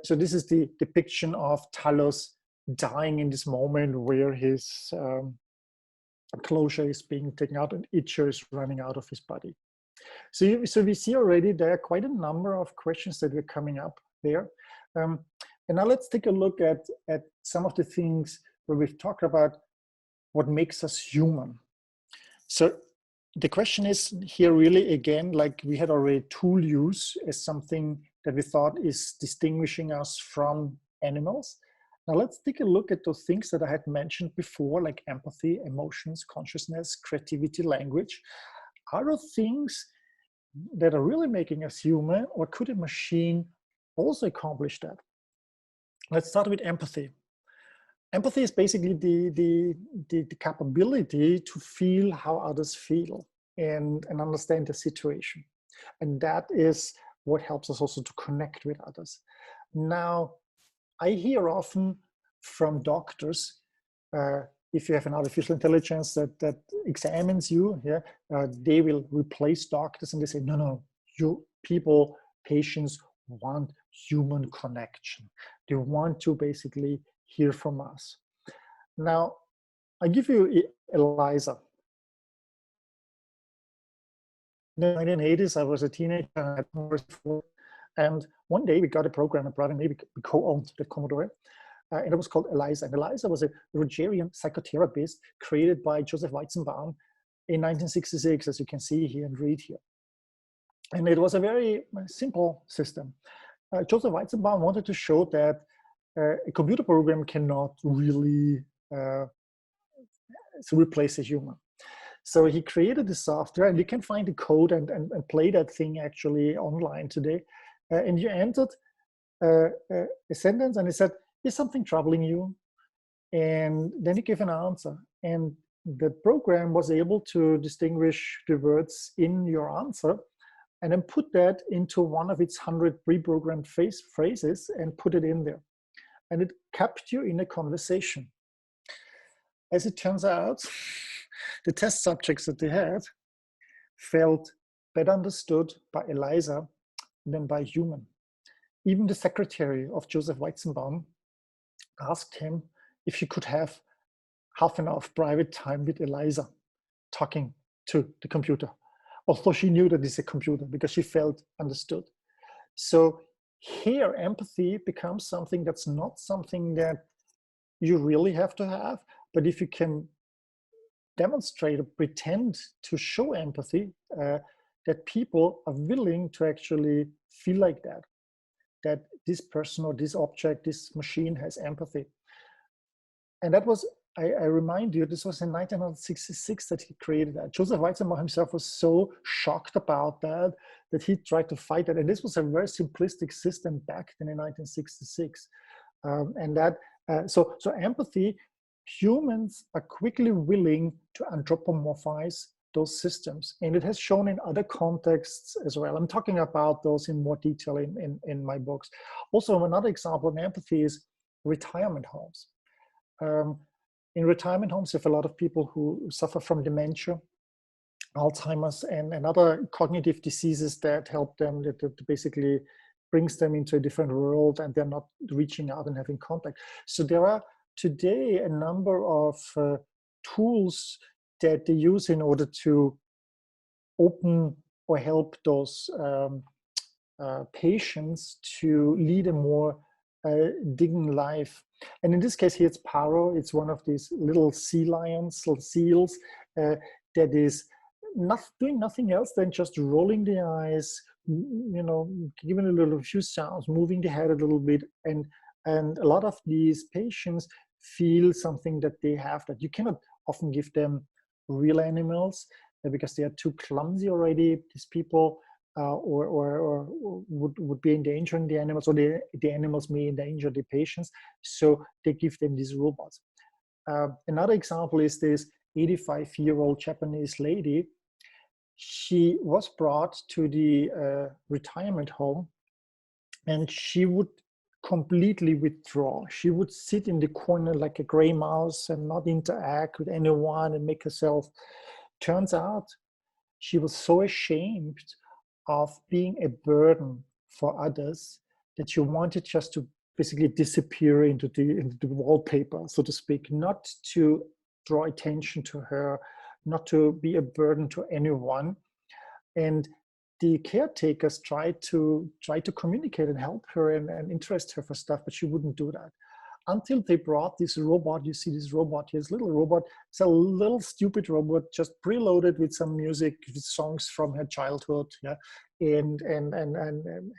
So this is the depiction of Talos dying in this moment where his closure is being taken out and itcher is running out of his body. So we see already there are quite a number of questions that were coming up there. And now let's take a look at some of the things where we've talked about what makes us human. So the question is here really, again, like we had already tool use as something that we thought is distinguishing us from animals. Now let's take a look at those things that I had mentioned before, like empathy, emotions, consciousness, creativity, language. Are those things that are really making us human, or could a machine also accomplish that? Let's start with empathy. Empathy is basically the capability to feel how others feel and understand the situation. And that is what helps us also to connect with others. Now, I hear often from doctors, if you have an artificial intelligence that examines you, yeah, they will replace doctors, and they say, no, patients want human connection. They want to basically hear from us. Now, I give you Eliza. In the 1980s, I was a teenager, and one day we got a program, a brother maybe we co-owned the Commodore, and it was called Eliza. And Eliza was a Rogerian psychotherapist created by Joseph Weizenbaum in 1966, as you can see here and read here. And it was a very simple system. Joseph Weizenbaum wanted to show that a computer program cannot really replace a human. So he created the software, and you can find the code and play that thing actually online today. And you entered a sentence, and it said, is something troubling you? And then you give an answer. And the program was able to distinguish the words in your answer and then put that into one of its 100 pre-programmed phrases and put it in there. And it kept you in a conversation. As it turns out, the test subjects that they had felt better understood by Eliza than by a human. Even the secretary of Joseph Weizenbaum asked him if he could have half an hour of private time with Eliza talking to the computer, although she knew that it's a computer because she felt understood. So here, empathy becomes something that's not something that you really have to have, but if you can demonstrate or pretend to show empathy, that people are willing to actually feel like that this person or this object, this machine has empathy. And that was, I remind you, this was in 1966 that he created that. Joseph Weizenbaum himself was so shocked about that he tried to fight it. And this was a very simplistic system back then in 1966. So empathy, humans are quickly willing to anthropomorphize those systems. And it has shown in other contexts as well. I'm talking about those in more detail in my books. Also, another example of empathy is retirement homes. In retirement homes, you have a lot of people who suffer from dementia. Alzheimer's and other cognitive diseases that help them, that basically brings them into a different world, and they're not reaching out and having contact. So there are today a number of tools that they use in order to open or help those patients to lead a more dignity life. And in this case here, it's Paro. It's one of these little sea lions, little seals, that is doing nothing else than just rolling the eyes, you know, giving a few sounds, moving the head a little bit. And a lot of these patients feel something that they have that you cannot often give them real animals because they are too clumsy already, these people, or would be endangering the animals, or the animals may endanger the patients. So they give them these robots. Another example is this 85-year-old Japanese lady. She was brought to the retirement home, and she would completely withdraw. She would sit in the corner like a gray mouse and not interact with anyone and make herself. Turns out she was so ashamed of being a burden for others that she wanted just to basically disappear into the wallpaper, so to speak, not to draw attention to her, not to be a burden to anyone. And the caretakers tried to communicate and help her and interest her for stuff, but she wouldn't do that. Until they brought this robot. You see this robot here, this little robot. It's a little stupid robot, just preloaded with some music, with songs from her childhood, yeah, and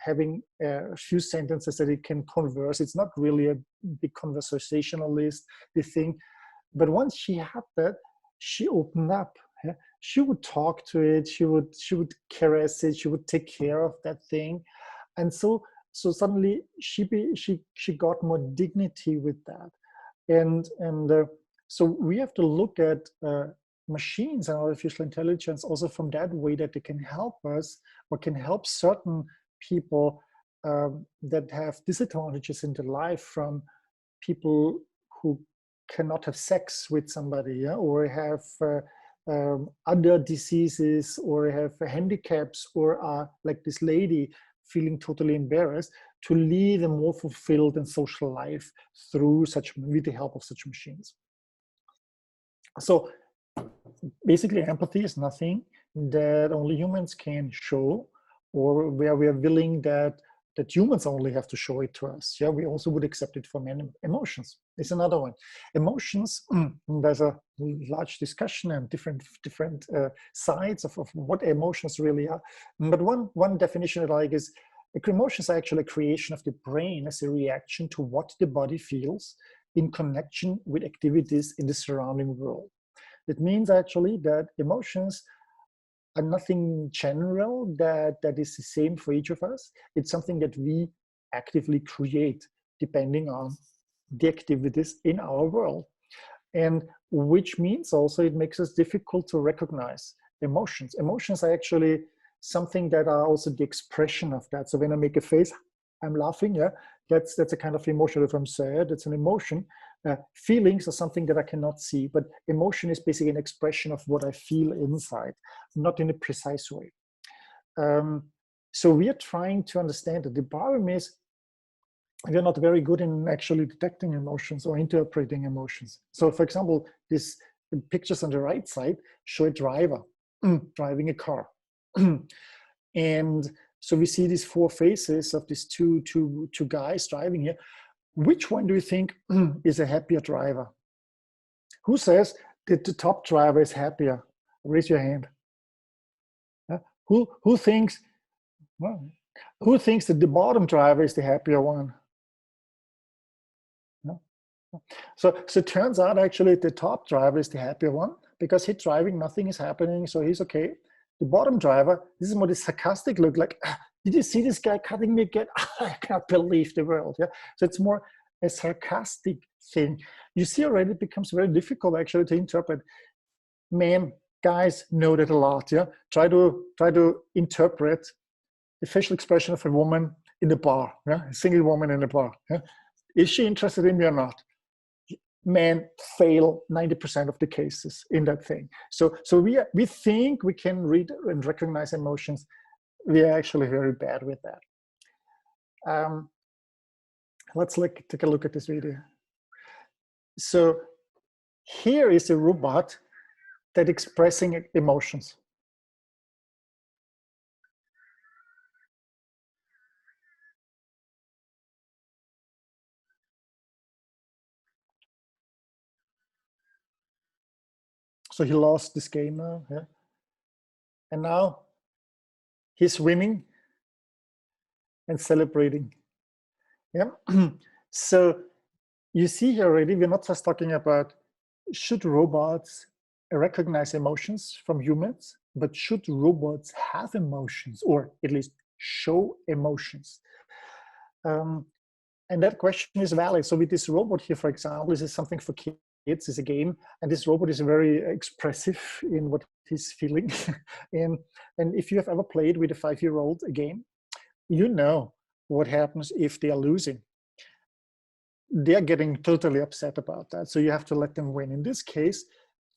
having a few sentences that it can converse. It's not really a big conversationalist, the thing. But once she had that, she opened up. Yeah? She would talk to it. She would caress it. She would take care of that thing, and so suddenly she got more dignity with that, and so we have to look at machines and artificial intelligence also from that way, that they can help us or can help certain people that have disadvantages in their life, from people who cannot have sex with somebody, yeah, or have other diseases, or have handicaps, or are like this lady feeling totally embarrassed, to lead a more fulfilled and social life through with the help of such machines. So basically, empathy is nothing that only humans can show, or where we are willing that humans only have to show it to us. Yeah, we also would accept it from emotions. It's another one. Emotions, there's a large discussion and different sides of what emotions really are. But one definition that I like is, emotions are actually a creation of the brain as a reaction to what the body feels in connection with activities in the surrounding world. It means actually that emotions are nothing general that is the same for each of us. It's something that we actively create depending on the activities in our world. And which means also it makes us difficult to recognize emotions. Emotions are actually something that are also the expression of that. So when I make a face, I'm laughing, yeah, that's a kind of emotion. If I'm sad, it's an emotion. Feelings are something that I cannot see, but emotion is basically an expression of what I feel inside, not in a precise way. So we are trying to understand that the problem is we're not very good in actually detecting emotions or interpreting emotions. So for example, these pictures on the right side show a driver driving a car. And so we see these four faces of these two guys driving here. Which one do you think is a happier driver? Who says that the top driver is happier? Raise your hand. Who thinks that the bottom driver is the happier one? So it turns out actually the top driver is the happier one, because he's driving, nothing is happening, so he's okay. The bottom driver, this is more the sarcastic look, like, did you see this guy cutting me again? I can't believe the world. Yeah. So it's more a sarcastic thing. You see already it becomes very difficult actually to interpret. Men, guys know that a lot. Yeah. Try to interpret the facial expression of a woman in the bar. Yeah. A single woman in the bar. Yeah. Is she interested in me or not? men fail 90% of the cases in that thing. So we think we can read and recognize emotions. We are actually very bad with that. Let's take a look at this video. So here is a robot that expressing emotions. So he lost this game now, yeah. And now he's winning and celebrating. Yeah. So you see here already, we're not just talking about should robots recognize emotions from humans, but should robots have emotions, or at least show emotions? And that question is valid. So with this robot here, for example, this is something for kids, it's a game, and this robot is very expressive in what he's feeling. and if you have ever played with a 5-year-old a game, you know what happens if they are losing. They're getting totally upset about that. So you have to let them win. In this case,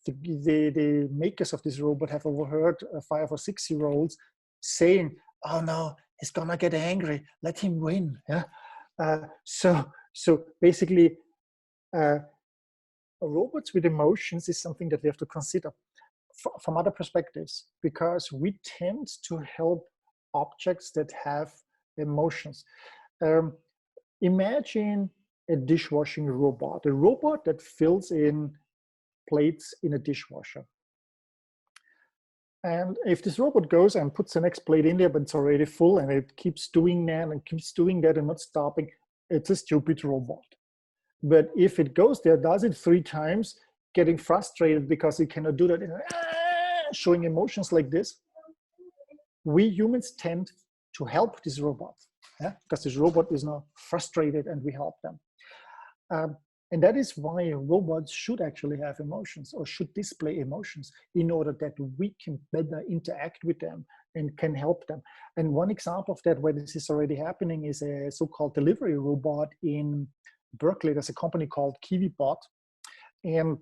the makers of this robot have overheard 5 or 6-year-olds saying, "Oh no, he's gonna get angry. Let him win." Yeah. So basically, robots with emotions is something that we have to consider from other perspectives, because we tend to help objects that have emotions. Imagine a dishwashing robot, a robot that fills in plates in a dishwasher. And if this robot goes and puts the next plate in there, but it's already full, and it keeps doing that and keeps doing that and not stopping, it's a stupid robot. But if it goes there, does it 3 times, getting frustrated because it cannot do that, showing emotions like this, we humans tend to help this robot, yeah? Because this robot is now frustrated and we help them. And that is why robots should actually have emotions, or should display emotions, in order that we can better interact with them and can help them. And one example of that, where this is already happening, is a so-called delivery robot in Berkeley. There's a company called KiwiBot. And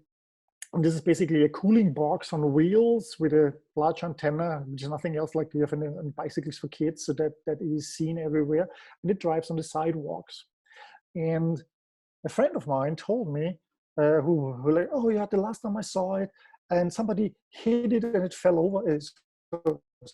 this is basically a cooling box on wheels with a large antenna, which is nothing else like you have in bicycles for kids, so that is seen everywhere. And it drives on the sidewalks. And a friend of mine told me, who like, "Oh yeah, the last time I saw it, and somebody hit it and it fell over."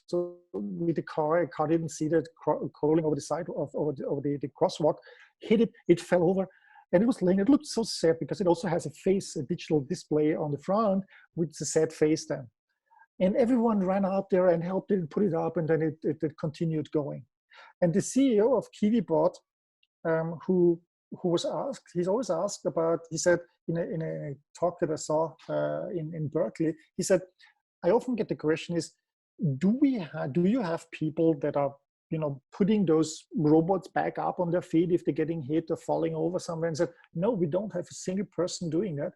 So with the car didn't see that crawling over the side over the crosswalk, hit it, it fell over, and it was laying. It looked so sad because it also has a face, a digital display on the front with a sad face then. And everyone ran out there and helped it and put it up, and then it continued going. And the CEO of KiwiBot, who was asked, he's always asked about, he said in a talk that I saw in Berkeley, he said, "I often get the question is, do you have people that are, putting those robots back up on their feet if they're getting hit or falling over somewhere?" And said, "No, we don't have a single person doing that.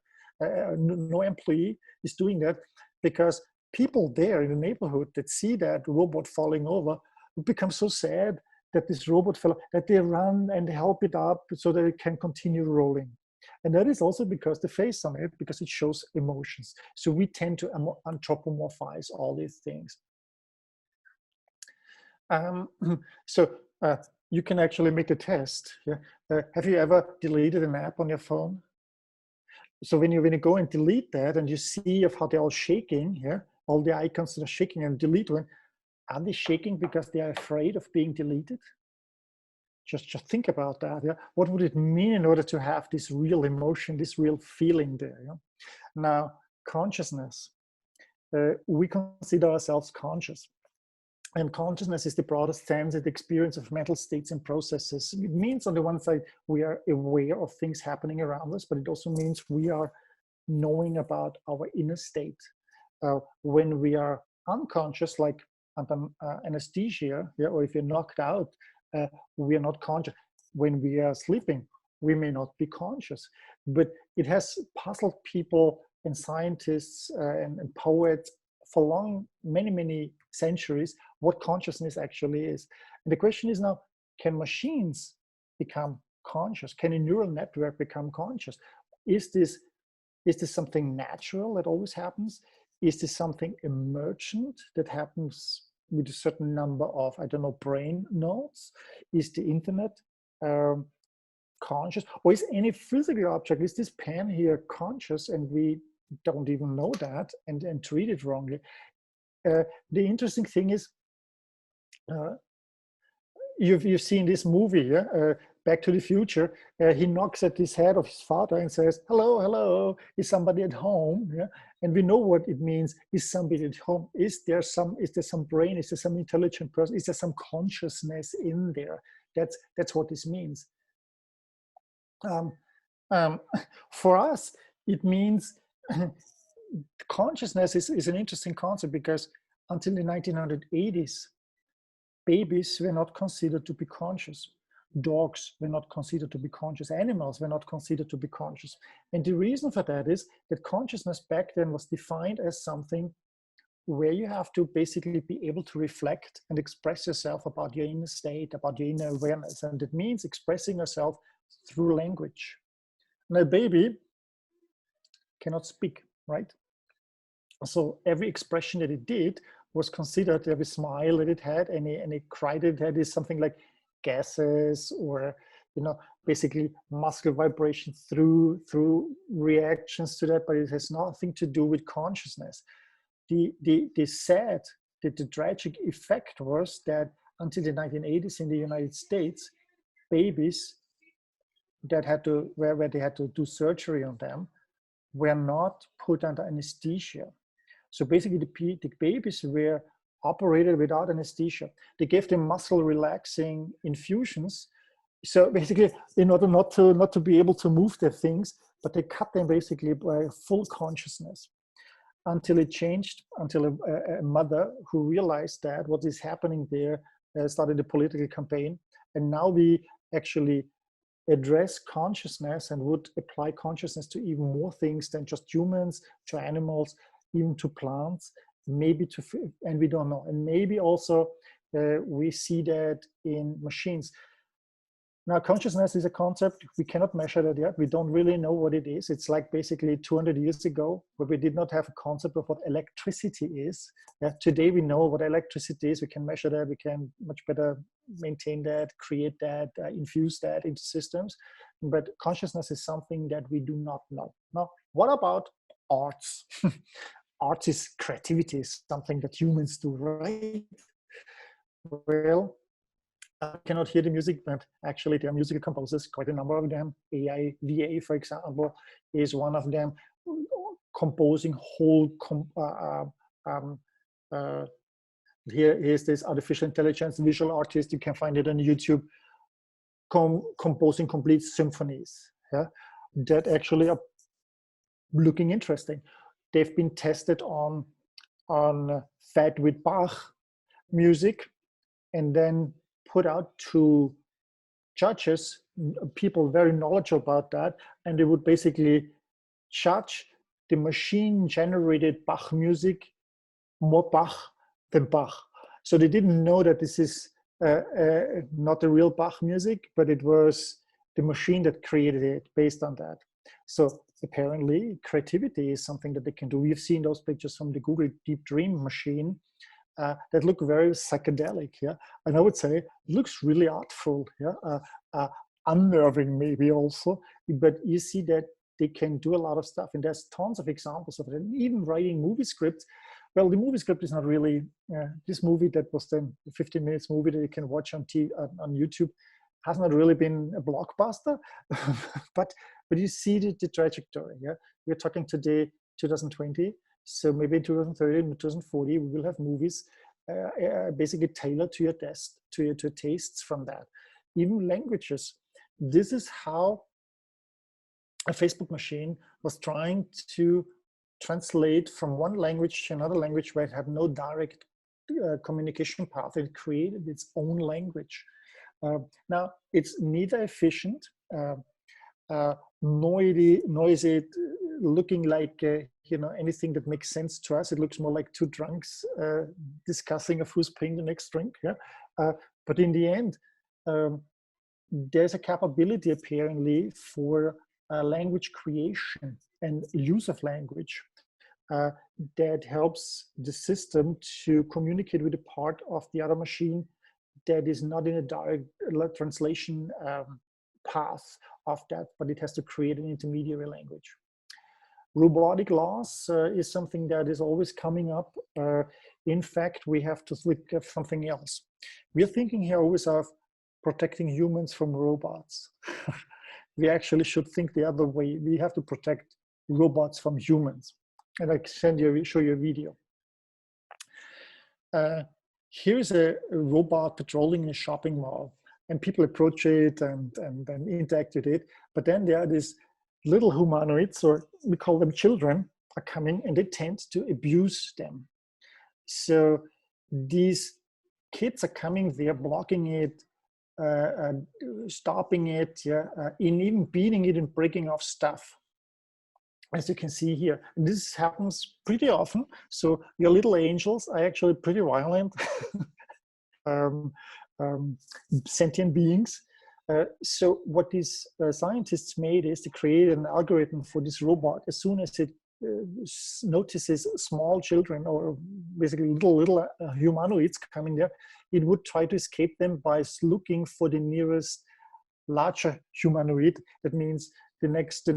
No employee is doing that, because people there in the neighborhood that see that robot falling over become so sad that this robot fell, that they run and help it up so that it can continue rolling." And that is also because the face on it, because it shows emotions. So we tend to anthropomorphize all these things. You can actually make a test. Yeah? Have you ever deleted an app on your phone? So when you go and delete that, and you see of how they're all shaking, yeah, all the icons that are shaking, and delete one, are they shaking because they are afraid of being deleted? Just think about that. Yeah? What would it mean in order to have this real emotion, this real feeling there? Yeah? Now, consciousness. We consider ourselves conscious. And consciousness is the broadest sense of the experience of mental states and processes. It means, on the one side, we are aware of things happening around us, but it also means we are knowing about our inner state. When we are unconscious, like under anesthesia, yeah, or if you're knocked out, we are not conscious. When we are sleeping, we may not be conscious. But it has puzzled people and scientists and poets for many centuries what consciousness actually is. And the question is now, can machines become conscious? Can a neural network become conscious? is this something natural that always happens? Is this something emergent that happens with a certain number of, I don't know, brain nodes? Is the internet conscious? Or is any physical object, is this pen here conscious and we don't even know that and treat it wrongly? The interesting thing is, you've seen this movie, yeah? Back to the Future. He knocks at this head of his father and says, "Hello, hello, is somebody at home?" Yeah? And we know what it means. Is somebody at home? Is there some brain? Is there some intelligent person? Is there some consciousness in there? That's what this means. For us, it means consciousness is an interesting concept, because until the 1980s, babies were not considered to be conscious. Dogs were not considered to be conscious. Animals were not considered to be conscious. And the reason for that is that consciousness back then was defined as something where you have to basically be able to reflect and express yourself about your inner state, about your inner awareness. And it means expressing yourself through language. Now, a baby cannot speak, right? So every expression that it did was considered, every smile that it had, any cry that it had, is something like gases, or basically muscle vibration through reactions to that, but it has nothing to do with consciousness. The tragic effect was that until the 1980s in the United States, babies that where they had to do surgery on them were not put under anesthesia. So basically the babies were operated without anesthesia. They gave them muscle relaxing infusions. So basically, in order not to be able to move their things, but they cut them basically by full consciousness, until it changed, until a mother who realized that what is happening there started a political campaign. And now we actually address consciousness and would apply consciousness to even more things than just humans, to animals, even to plants, maybe and we don't know. And maybe also we see that in machines. Now, consciousness is a concept. We cannot measure that yet. We don't really know what it is. It's like basically 200 years ago, where we did not have a concept of what electricity is. Today we know what electricity is. We can measure that. We can much better maintain that, create that, infuse that into systems. But consciousness is something that we do not know. Now, what about arts? Arts is creativity, is something that humans do, right? Well, I cannot hear the music, but actually there are musical composers, quite a number of them. VA, for example, is one of them, composing whole, here's this artificial intelligence visual artist, you can find it on YouTube, composing complete symphonies, yeah, that actually are looking interesting. They've been tested on fed with Bach music, and then put out to judges, people very knowledgeable about that, and they would basically judge the machine-generated Bach music more Bach than Bach. So they didn't know that this is not the real Bach music, but it was the machine that created it based on that. So apparently creativity is something that they can do. We've seen those pictures from the Google Deep Dream machine that look very psychedelic, yeah, and I would say it looks really artful, yeah, unnerving maybe also, but you see that they can do a lot of stuff, and there's tons of examples of it. And even writing movie scripts. Well, the movie script is not really this movie that was then the 15 minutes movie that you can watch on YouTube has not really been a blockbuster, but you see the trajectory. Yeah, we're talking today 2020. So maybe in 2030, in 2040, we will have movies basically tailored to your taste, to your tastes from that. Even languages. This is how a Facebook machine was trying to translate from one language to another language where it had no direct communication path. It created its own language. Now, it's neither efficient, noisy, looking like anything that makes sense to us. It looks more like two drunks discussing of who's paying the next drink. Yeah, but in the end, there's a capability apparently for language creation and use of language that helps the system to communicate with a part of the other machine that is not in a direct translation path of that, but it has to create an intermediary language. Robotic laws is something that is always coming up. In fact, we have to look at something else. We're thinking here always of protecting humans from robots. We actually should think the other way. We have to protect robots from humans. And I can show you a video. Here's a robot patrolling in a shopping mall, and people approach it and interact with it. But then there are these little humanoids, or we call them children, are coming, and they tend to abuse them. So these kids are coming, they're blocking it, stopping it, in even beating it and breaking off stuff, as you can see here. And this happens pretty often. So your little angels are actually pretty violent sentient beings. So what these scientists made is to create an algorithm for this robot. As soon as it notices small children, or basically little humanoids coming there, it would try to escape them by looking for the nearest larger humanoid. That means the next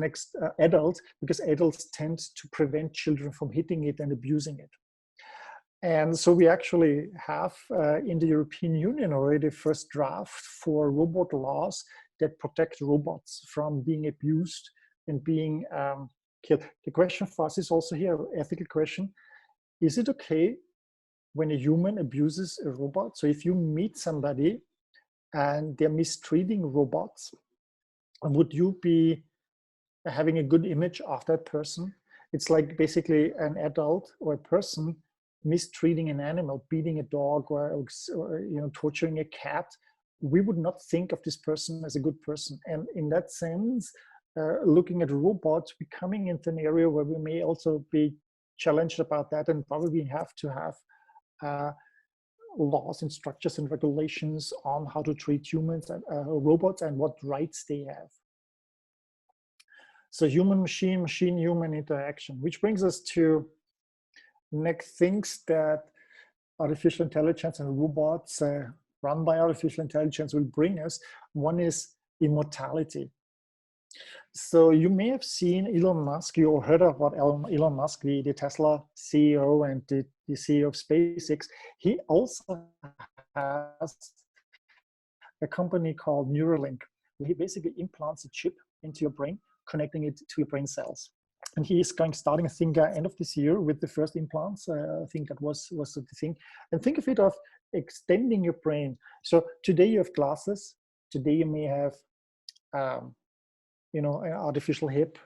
adult, because adults tend to prevent children from hitting it and abusing it. And so we actually have in the European Union already first draft for robot laws that protect robots from being abused and being killed. The question for us is also here, ethical question. Is it okay when a human abuses a robot? So if you meet somebody and they're mistreating robots, would you be having a good image of that person? It's like basically an adult or a person mistreating an animal, beating a dog, or torturing a cat. We would not think of this person as a good person. And in that sense, looking at robots, we're coming into an area where we may also be challenged about that, and probably have to have laws and structures and regulations on how to treat humans and robots and what rights they have. So human-machine, machine-human interaction, which brings us to next things that artificial intelligence and robots run by artificial intelligence will bring us. One is immortality. So you may have seen Elon Musk, you heard about Elon Musk, the Tesla CEO and the CEO of SpaceX. He also has a company called Neuralink, where he basically implants a chip into your brain, connecting it to your brain cells. And he is starting, I think, end of this year with the first implants. I think that was the thing. And think of it of extending your brain. So today you have glasses. Today you may have, an artificial hip.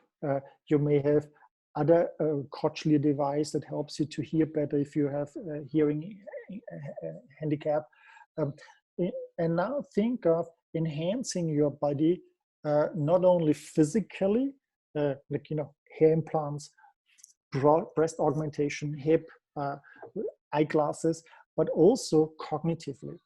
You may have other cochlear device that helps you to hear better if you have a hearing handicap. And now think of enhancing your body, not only physically, hair implants, breast augmentation, hip, eyeglasses, but also cognitively.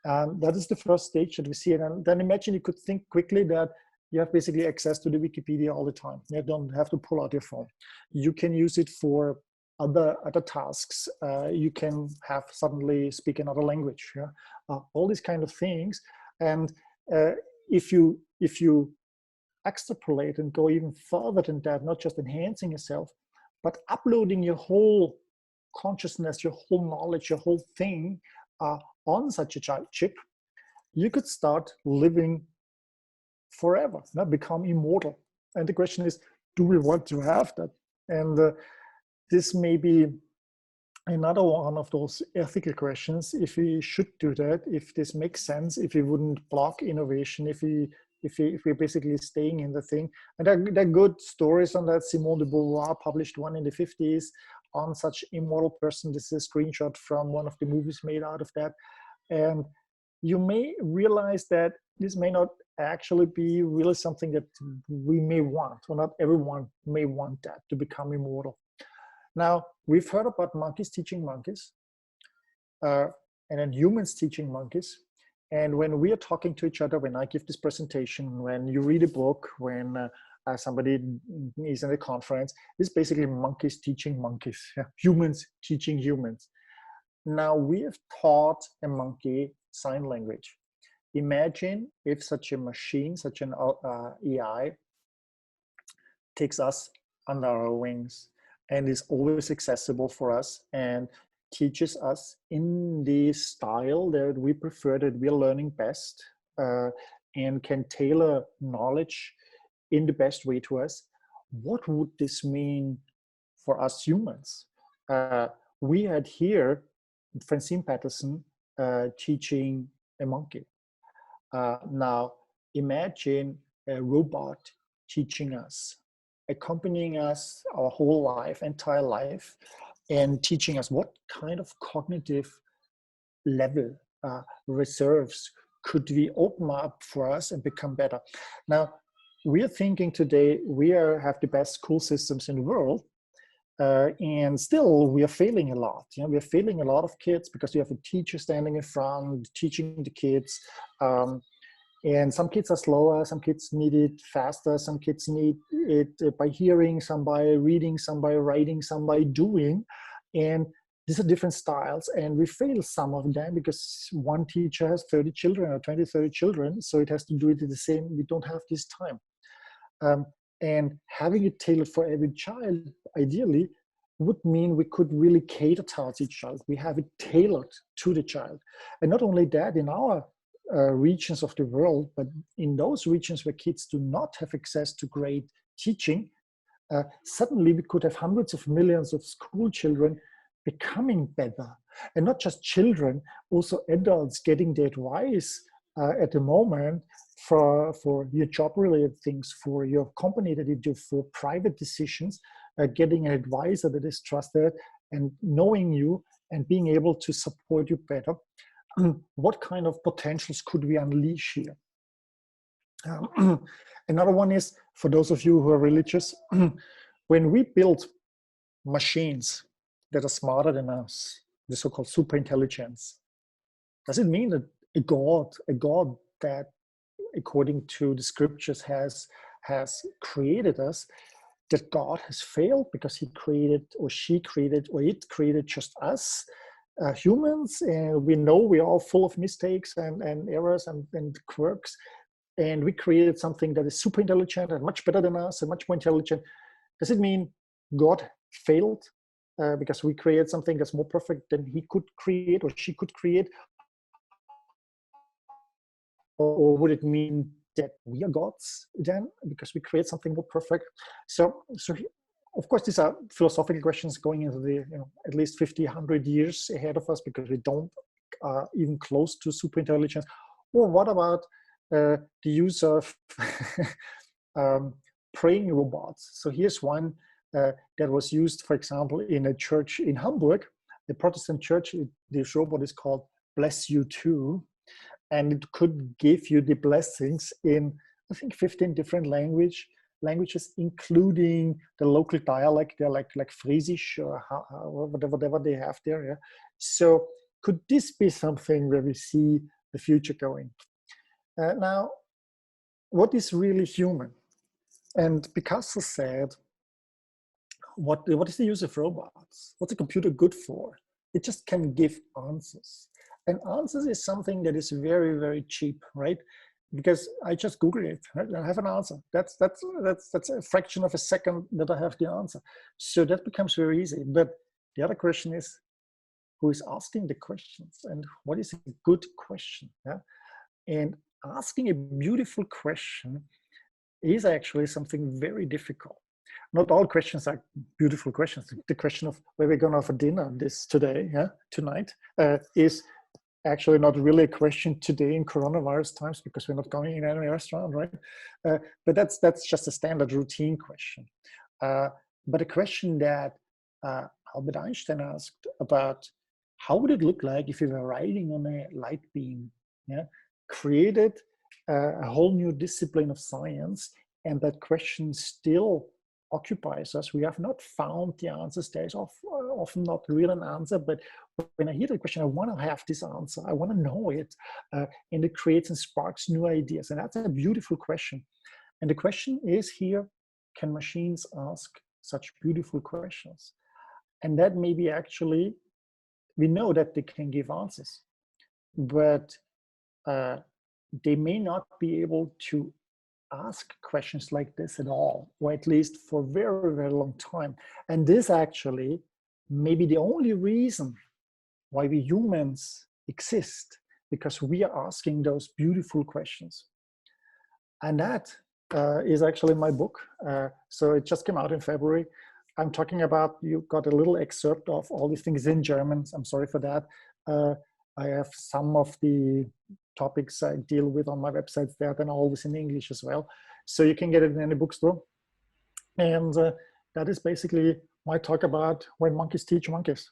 That is the first stage that we see. And then imagine you could think quickly that you have basically access to the Wikipedia all the time. You don't have to pull out your phone. You can use it for other tasks. You can have suddenly speak another language. All these kind of things. And if you extrapolate and go even further than that, not just enhancing yourself, but uploading your whole consciousness, your whole knowledge, your whole thing on such a chip, you could start living forever, become immortal. And the question is, do we want to have that? And this may be another one of those ethical questions, if we should do that, if this makes sense, if we wouldn't block innovation, if we're basically staying in the thing. And there are good stories on that. Simone de Beauvoir published one in the 50s on such immortal person. This is a screenshot from one of the movies made out of that. And you may realize that this may not actually be really something that we may want, or not everyone may want that, to become immortal. Now, we've heard about monkeys teaching monkeys, and then humans teaching monkeys. And when we are talking to each other, when I give this presentation, when you read a book, when somebody is in a conference, is basically monkeys teaching monkeys, humans teaching humans. Now we have taught a monkey sign language. Imagine if such a machine, such an AI, takes us under our wings and is always accessible for us and teaches us in the style that we prefer, that we're learning best, and can tailor knowledge in the best way to us. What would this mean for us humans? We had here Francine Patterson teaching a monkey. Now imagine a robot teaching us, accompanying us our whole life, entire life, and teaching us what kind of cognitive level reserves could we open up for us and become better. Now, we're thinking today we have the best school systems in the world, and still we are failing a lot. We are failing a lot of kids because we have a teacher standing in front teaching the kids. And some kids are slower, some kids need it faster, some kids need it by hearing, some by reading, some by writing, some by doing. And these are different styles, and we fail some of them because one teacher has 30 children or 20, 30 children, so it has to do it the same. We don't have this time. And having it tailored for every child, ideally, would mean we could really cater towards each child. We have it tailored to the child. And not only that, in our regions of the world, but in those regions where kids do not have access to great teaching, suddenly we could have hundreds of millions of school children becoming better. And not just children, also adults getting the advice at the moment for your job-related things, for your company that you do, for private decisions, getting an advisor that is trusted and knowing you and being able to support you better. What kind of potentials could we unleash here? Another one is, for those of you who are religious, when we build machines that are smarter than us, the so-called superintelligence, does it mean that a god that, according to the scriptures, has created us, that God has failed because he created, or she created, or it created just us? Humans, and we know we are all full of mistakes and errors and quirks, and we created something that is super intelligent and much better than us and much more intelligent. Does it mean God failed because we created something that's more perfect than he could create or she could create? Or would it mean that we are gods then because we create something more perfect? So of course, these are philosophical questions going into the at least 50, 100 years ahead of us, because we don't even close to superintelligence. Or what about the use of praying robots? So here's one that was used, for example, in a church in Hamburg, the Protestant church. This robot is called Bless You Too, and it could give you the blessings in, I think, 15 different languages, including the local dialect. They're like Friesisch or whatever they have there. Yeah? So could this be something where we see the future going? Now, what is really human? And Picasso said, what is the use of robots? What's a computer good for? It just can give answers. And answers is something that is very, very cheap, right? Because I just Google it, right? I have an answer. That's a fraction of a second that I have the answer. So that becomes very easy. But the other question is, who is asking the questions, and what is a good question? Yeah? And asking a beautiful question is actually something very difficult. Not all questions are beautiful questions. The question of where we're going to have dinner tonight, is actually not really a question today in coronavirus times, because we're not going in any restaurant, right? But that's just a standard routine question. But a question that Albert Einstein asked about, how would it look like if we were riding on a light beam? Yeah, created a whole new discipline of science, and that question still occupies us. We have not found the answers. There is often not really an answer, but when I hear the question, I want to have this answer. I want to know it, and it creates and sparks new ideas. And that's a beautiful question. And the question is here, can machines ask such beautiful questions? And that maybe actually, we know that they can give answers, but they may not be able to ask questions like this at all, or at least for a very, very long time. And this actually may be the only reason why we humans exist, because we are asking those beautiful questions. And that is actually my book. So it just came out in February. I'm talking about, you got a little excerpt of all these things in German. I'm sorry for that. I have some of the topics I deal with on my website there, then always in English as well. So you can get it in any bookstore. And that is basically my talk about when monkeys teach monkeys.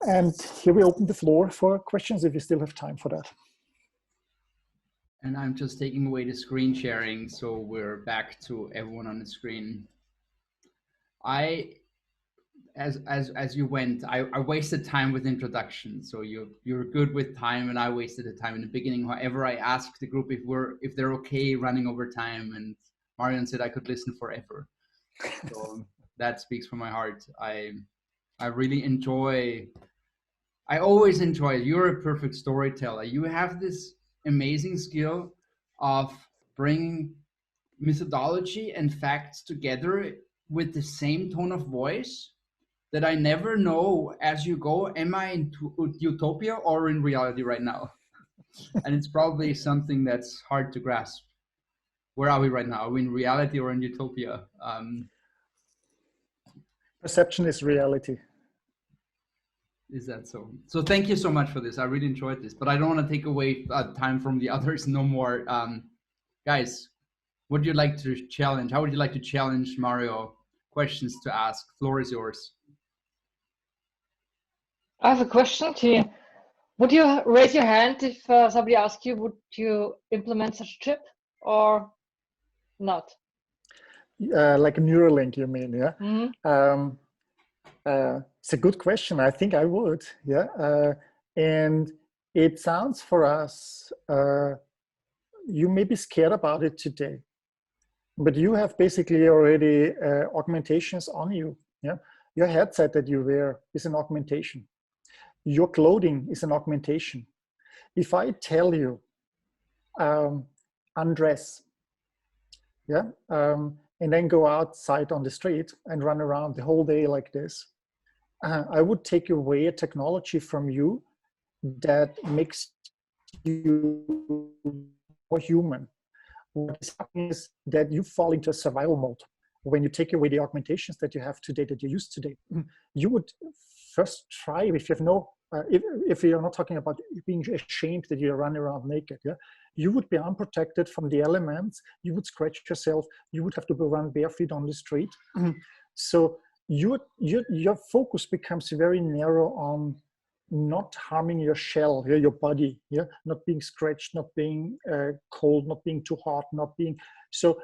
And here we open the floor for questions if you still have time for that. And I'm just taking away the screen sharing, so we're back to everyone on the screen. As you went, I wasted time with introduction. So you're good with time, and I wasted the time in the beginning. However, I asked the group if they're okay running over time, and Marion said I could listen forever. So that speaks from my heart. I really enjoy. I always enjoy it. You're a perfect storyteller. You have this amazing skill of bringing methodology and facts together with the same tone of voice that I never know as you go, am I in utopia or in reality right now? And it's probably something that's hard to grasp. Where are we right now? Are we in reality or in utopia? Perception is reality. Is that so? So thank you so much for this. I really enjoyed this, but I don't want to take away time from the others no more. Guys, would you like to challenge? How would you like to challenge Mario? Questions to ask. Floor is yours. I have a question to you. Would you raise your hand if somebody asked you, would you implement such a chip or not? Like a Neuralink, you mean, yeah? Mm-hmm. It's a good question. I think I would, yeah. And it sounds for us, you may be scared about it today, but you have basically already augmentations on you, yeah? Your headset that you wear is an augmentation. Your clothing is an augmentation. If I tell you, undress, yeah, and then go outside on the street and run around the whole day like this, I would take away a technology from you that makes you more human. What is happening is that you fall into a survival mode. When you take away the augmentations that you have today, that you use today, you would first try, if you have no, if you're not talking about being ashamed that you run around naked, yeah, you would be unprotected from the elements, you would scratch yourself, you would have to go run barefoot on the street. So your focus becomes very narrow on not harming your shell, your body, yeah, not being scratched, not being cold, not being too hot, not being, so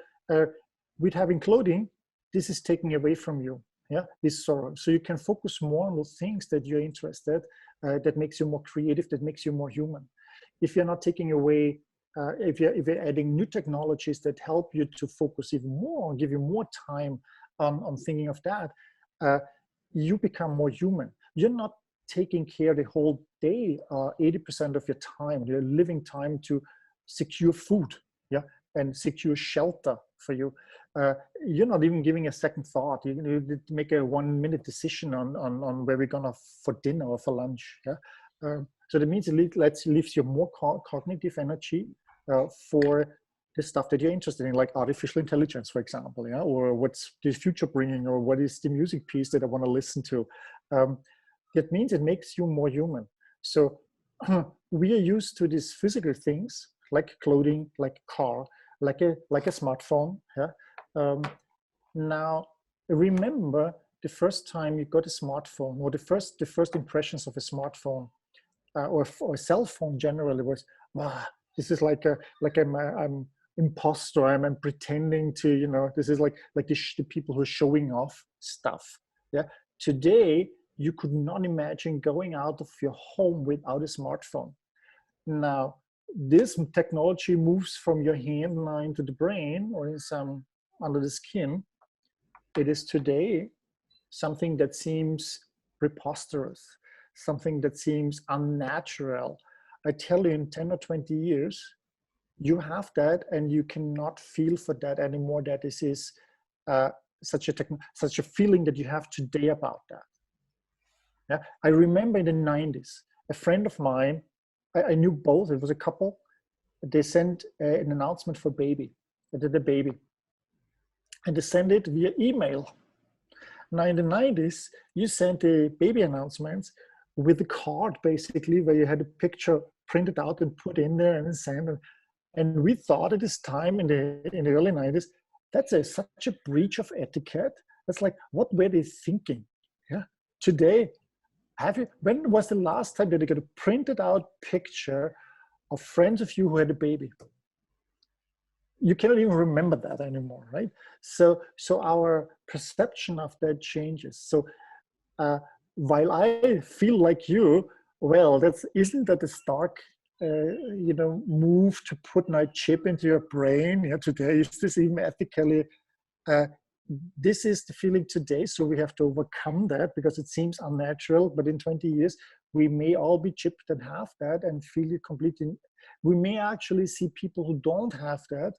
with having clothing, this is taking away from you, yeah, this sorrow. So you can focus more on the things that you're interested, that makes you more creative, that makes you more human. If you're not taking away, if you're adding new technologies that help you to focus even more, give you more time on thinking of that, you become more human. You're not taking care the whole day, 80% of your time, your living time to secure food, yeah, and secure shelter for you. You're not even giving a second thought. You make a 1 minute decision on where we're gonna for dinner or for lunch. Yeah, so that means it leaves you more cognitive energy for the stuff that you're interested in, like artificial intelligence, for example, yeah, or what's the future bringing, or what is the music piece that I want to listen to. That means it makes you more human. So we are used to these physical things like clothing, like a car, like a smartphone. Yeah. Now remember the first time you got a smartphone, or the first impressions of a smartphone or a cell phone generally was, this is like I'm imposter. I'm pretending to, you know, this is like the people who are showing off stuff. Yeah. Today, you could not imagine going out of your home without a smartphone. Now, this technology moves from your hand now into the brain, or in some under the skin, it is today something that seems preposterous, something that seems unnatural. I tell you, in 10 or 20 years, you have that and you cannot feel for that anymore, that this is such a feeling that you have today about that. Yeah? I remember in the 90s, a friend of mine, I knew both, it was a couple, they sent an announcement for baby, they did a baby, and they sent it via email. Now in the 90s, you sent the baby announcements with a card, basically, where you had a picture printed out and put in there and sent it. And we thought at this time in the early 90s, that's such a breach of etiquette. That's like, what were they thinking? Yeah. Today, when was the last time that you got a printed out picture of friends of you who had a baby? You cannot even remember that anymore, right? So our perception of that changes. So while I feel like you, well, isn't that a stark move to put a chip into your brain? Yeah, today, is this even ethically? This is the feeling today, so we have to overcome that because it seems unnatural. But in 20 years, we may all be chipped and have that and feel it completely. We may actually see people who don't have that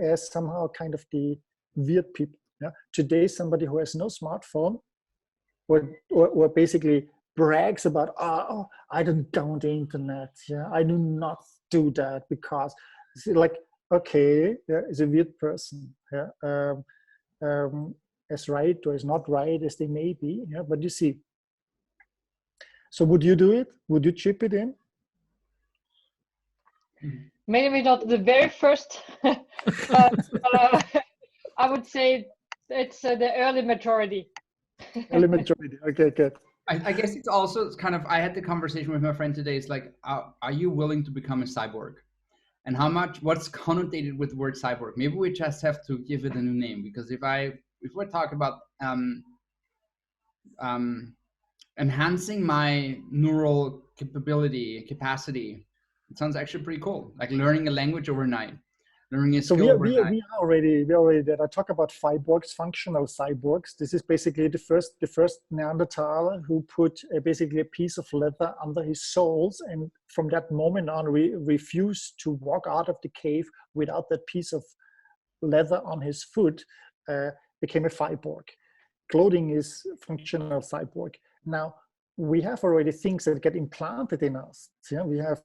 as somehow kind of the weird people. Yeah? Today, somebody who has no smartphone or basically brags about, oh, I don't go on the internet. Yeah, I do not do that because it's like, okay, yeah, it's a weird person. Yeah. As right or as not right as they may be. Yeah, but you see. So would you do it? Would you chip it in? Maybe not the very first, but I would say it's the early majority. Early majority. Okay, good. I guess it's also kind of, I had the conversation with my friend today. It's like, are you willing to become a cyborg? And what's connotated with the word cyborg? Maybe we just have to give it a new name, because if we talk about enhancing my neural capacity, it sounds actually pretty cool. Like learning a language overnight, learning a skill overnight. We are already there. I talk about cyborgs, functional cyborgs. This is basically the first Neanderthal who put basically a piece of leather under his soles, and from that moment on, refused to walk out of the cave without that piece of leather on his foot. Became a cyborg. Clothing is functional cyborg. Now we have already things that get implanted in us. Yeah, we have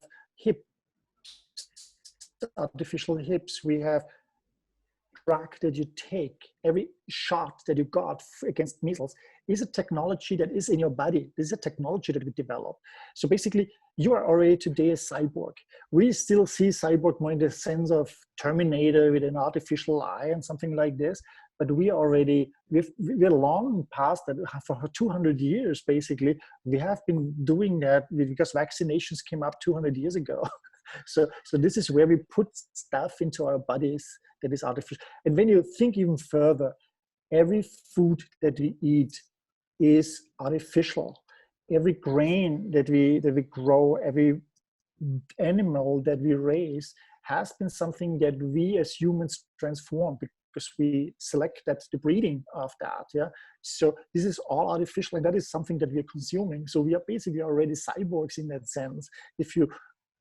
artificial hips. We have drug that you take. Every shot that you got against measles is a technology that is in your body. This is a technology that we developed. So basically, you are already today a cyborg. We still see cyborg more in the sense of Terminator with an artificial eye and something like this. But we're long past that. For 200 years, basically, we have been doing that because vaccinations came up 200 years ago. So this is where we put stuff into our bodies that is artificial. And when you think even further, every food that we eat is artificial. Every grain that we grow, every animal that we raise has been something that we as humans transform, because we select that's the breeding of that. Yeah. So this is all artificial, and that is something that we are consuming. So we are basically already cyborgs in that sense, if you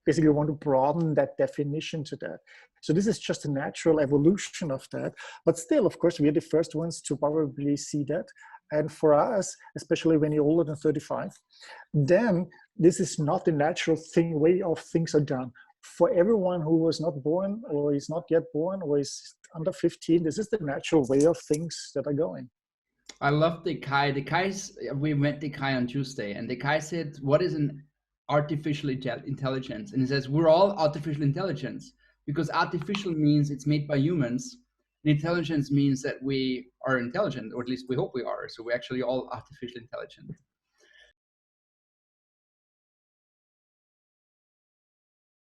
basically want to broaden that definition to that. So this is just a natural evolution of that. But still, of course, we are the first ones to probably see that. And for us, especially when you're older than 35, then this is not the natural way of things are done. For everyone who was not born or is not yet born or is under 15, this is the natural way of things that are going. I love the Kai. We met the Kai on Tuesday, and the Kai said, what is an artificial intelligence? And he says, we're all artificial intelligence, because artificial means it's made by humans. And intelligence means that we are intelligent, or at least we hope we are. So we're actually all artificial intelligent.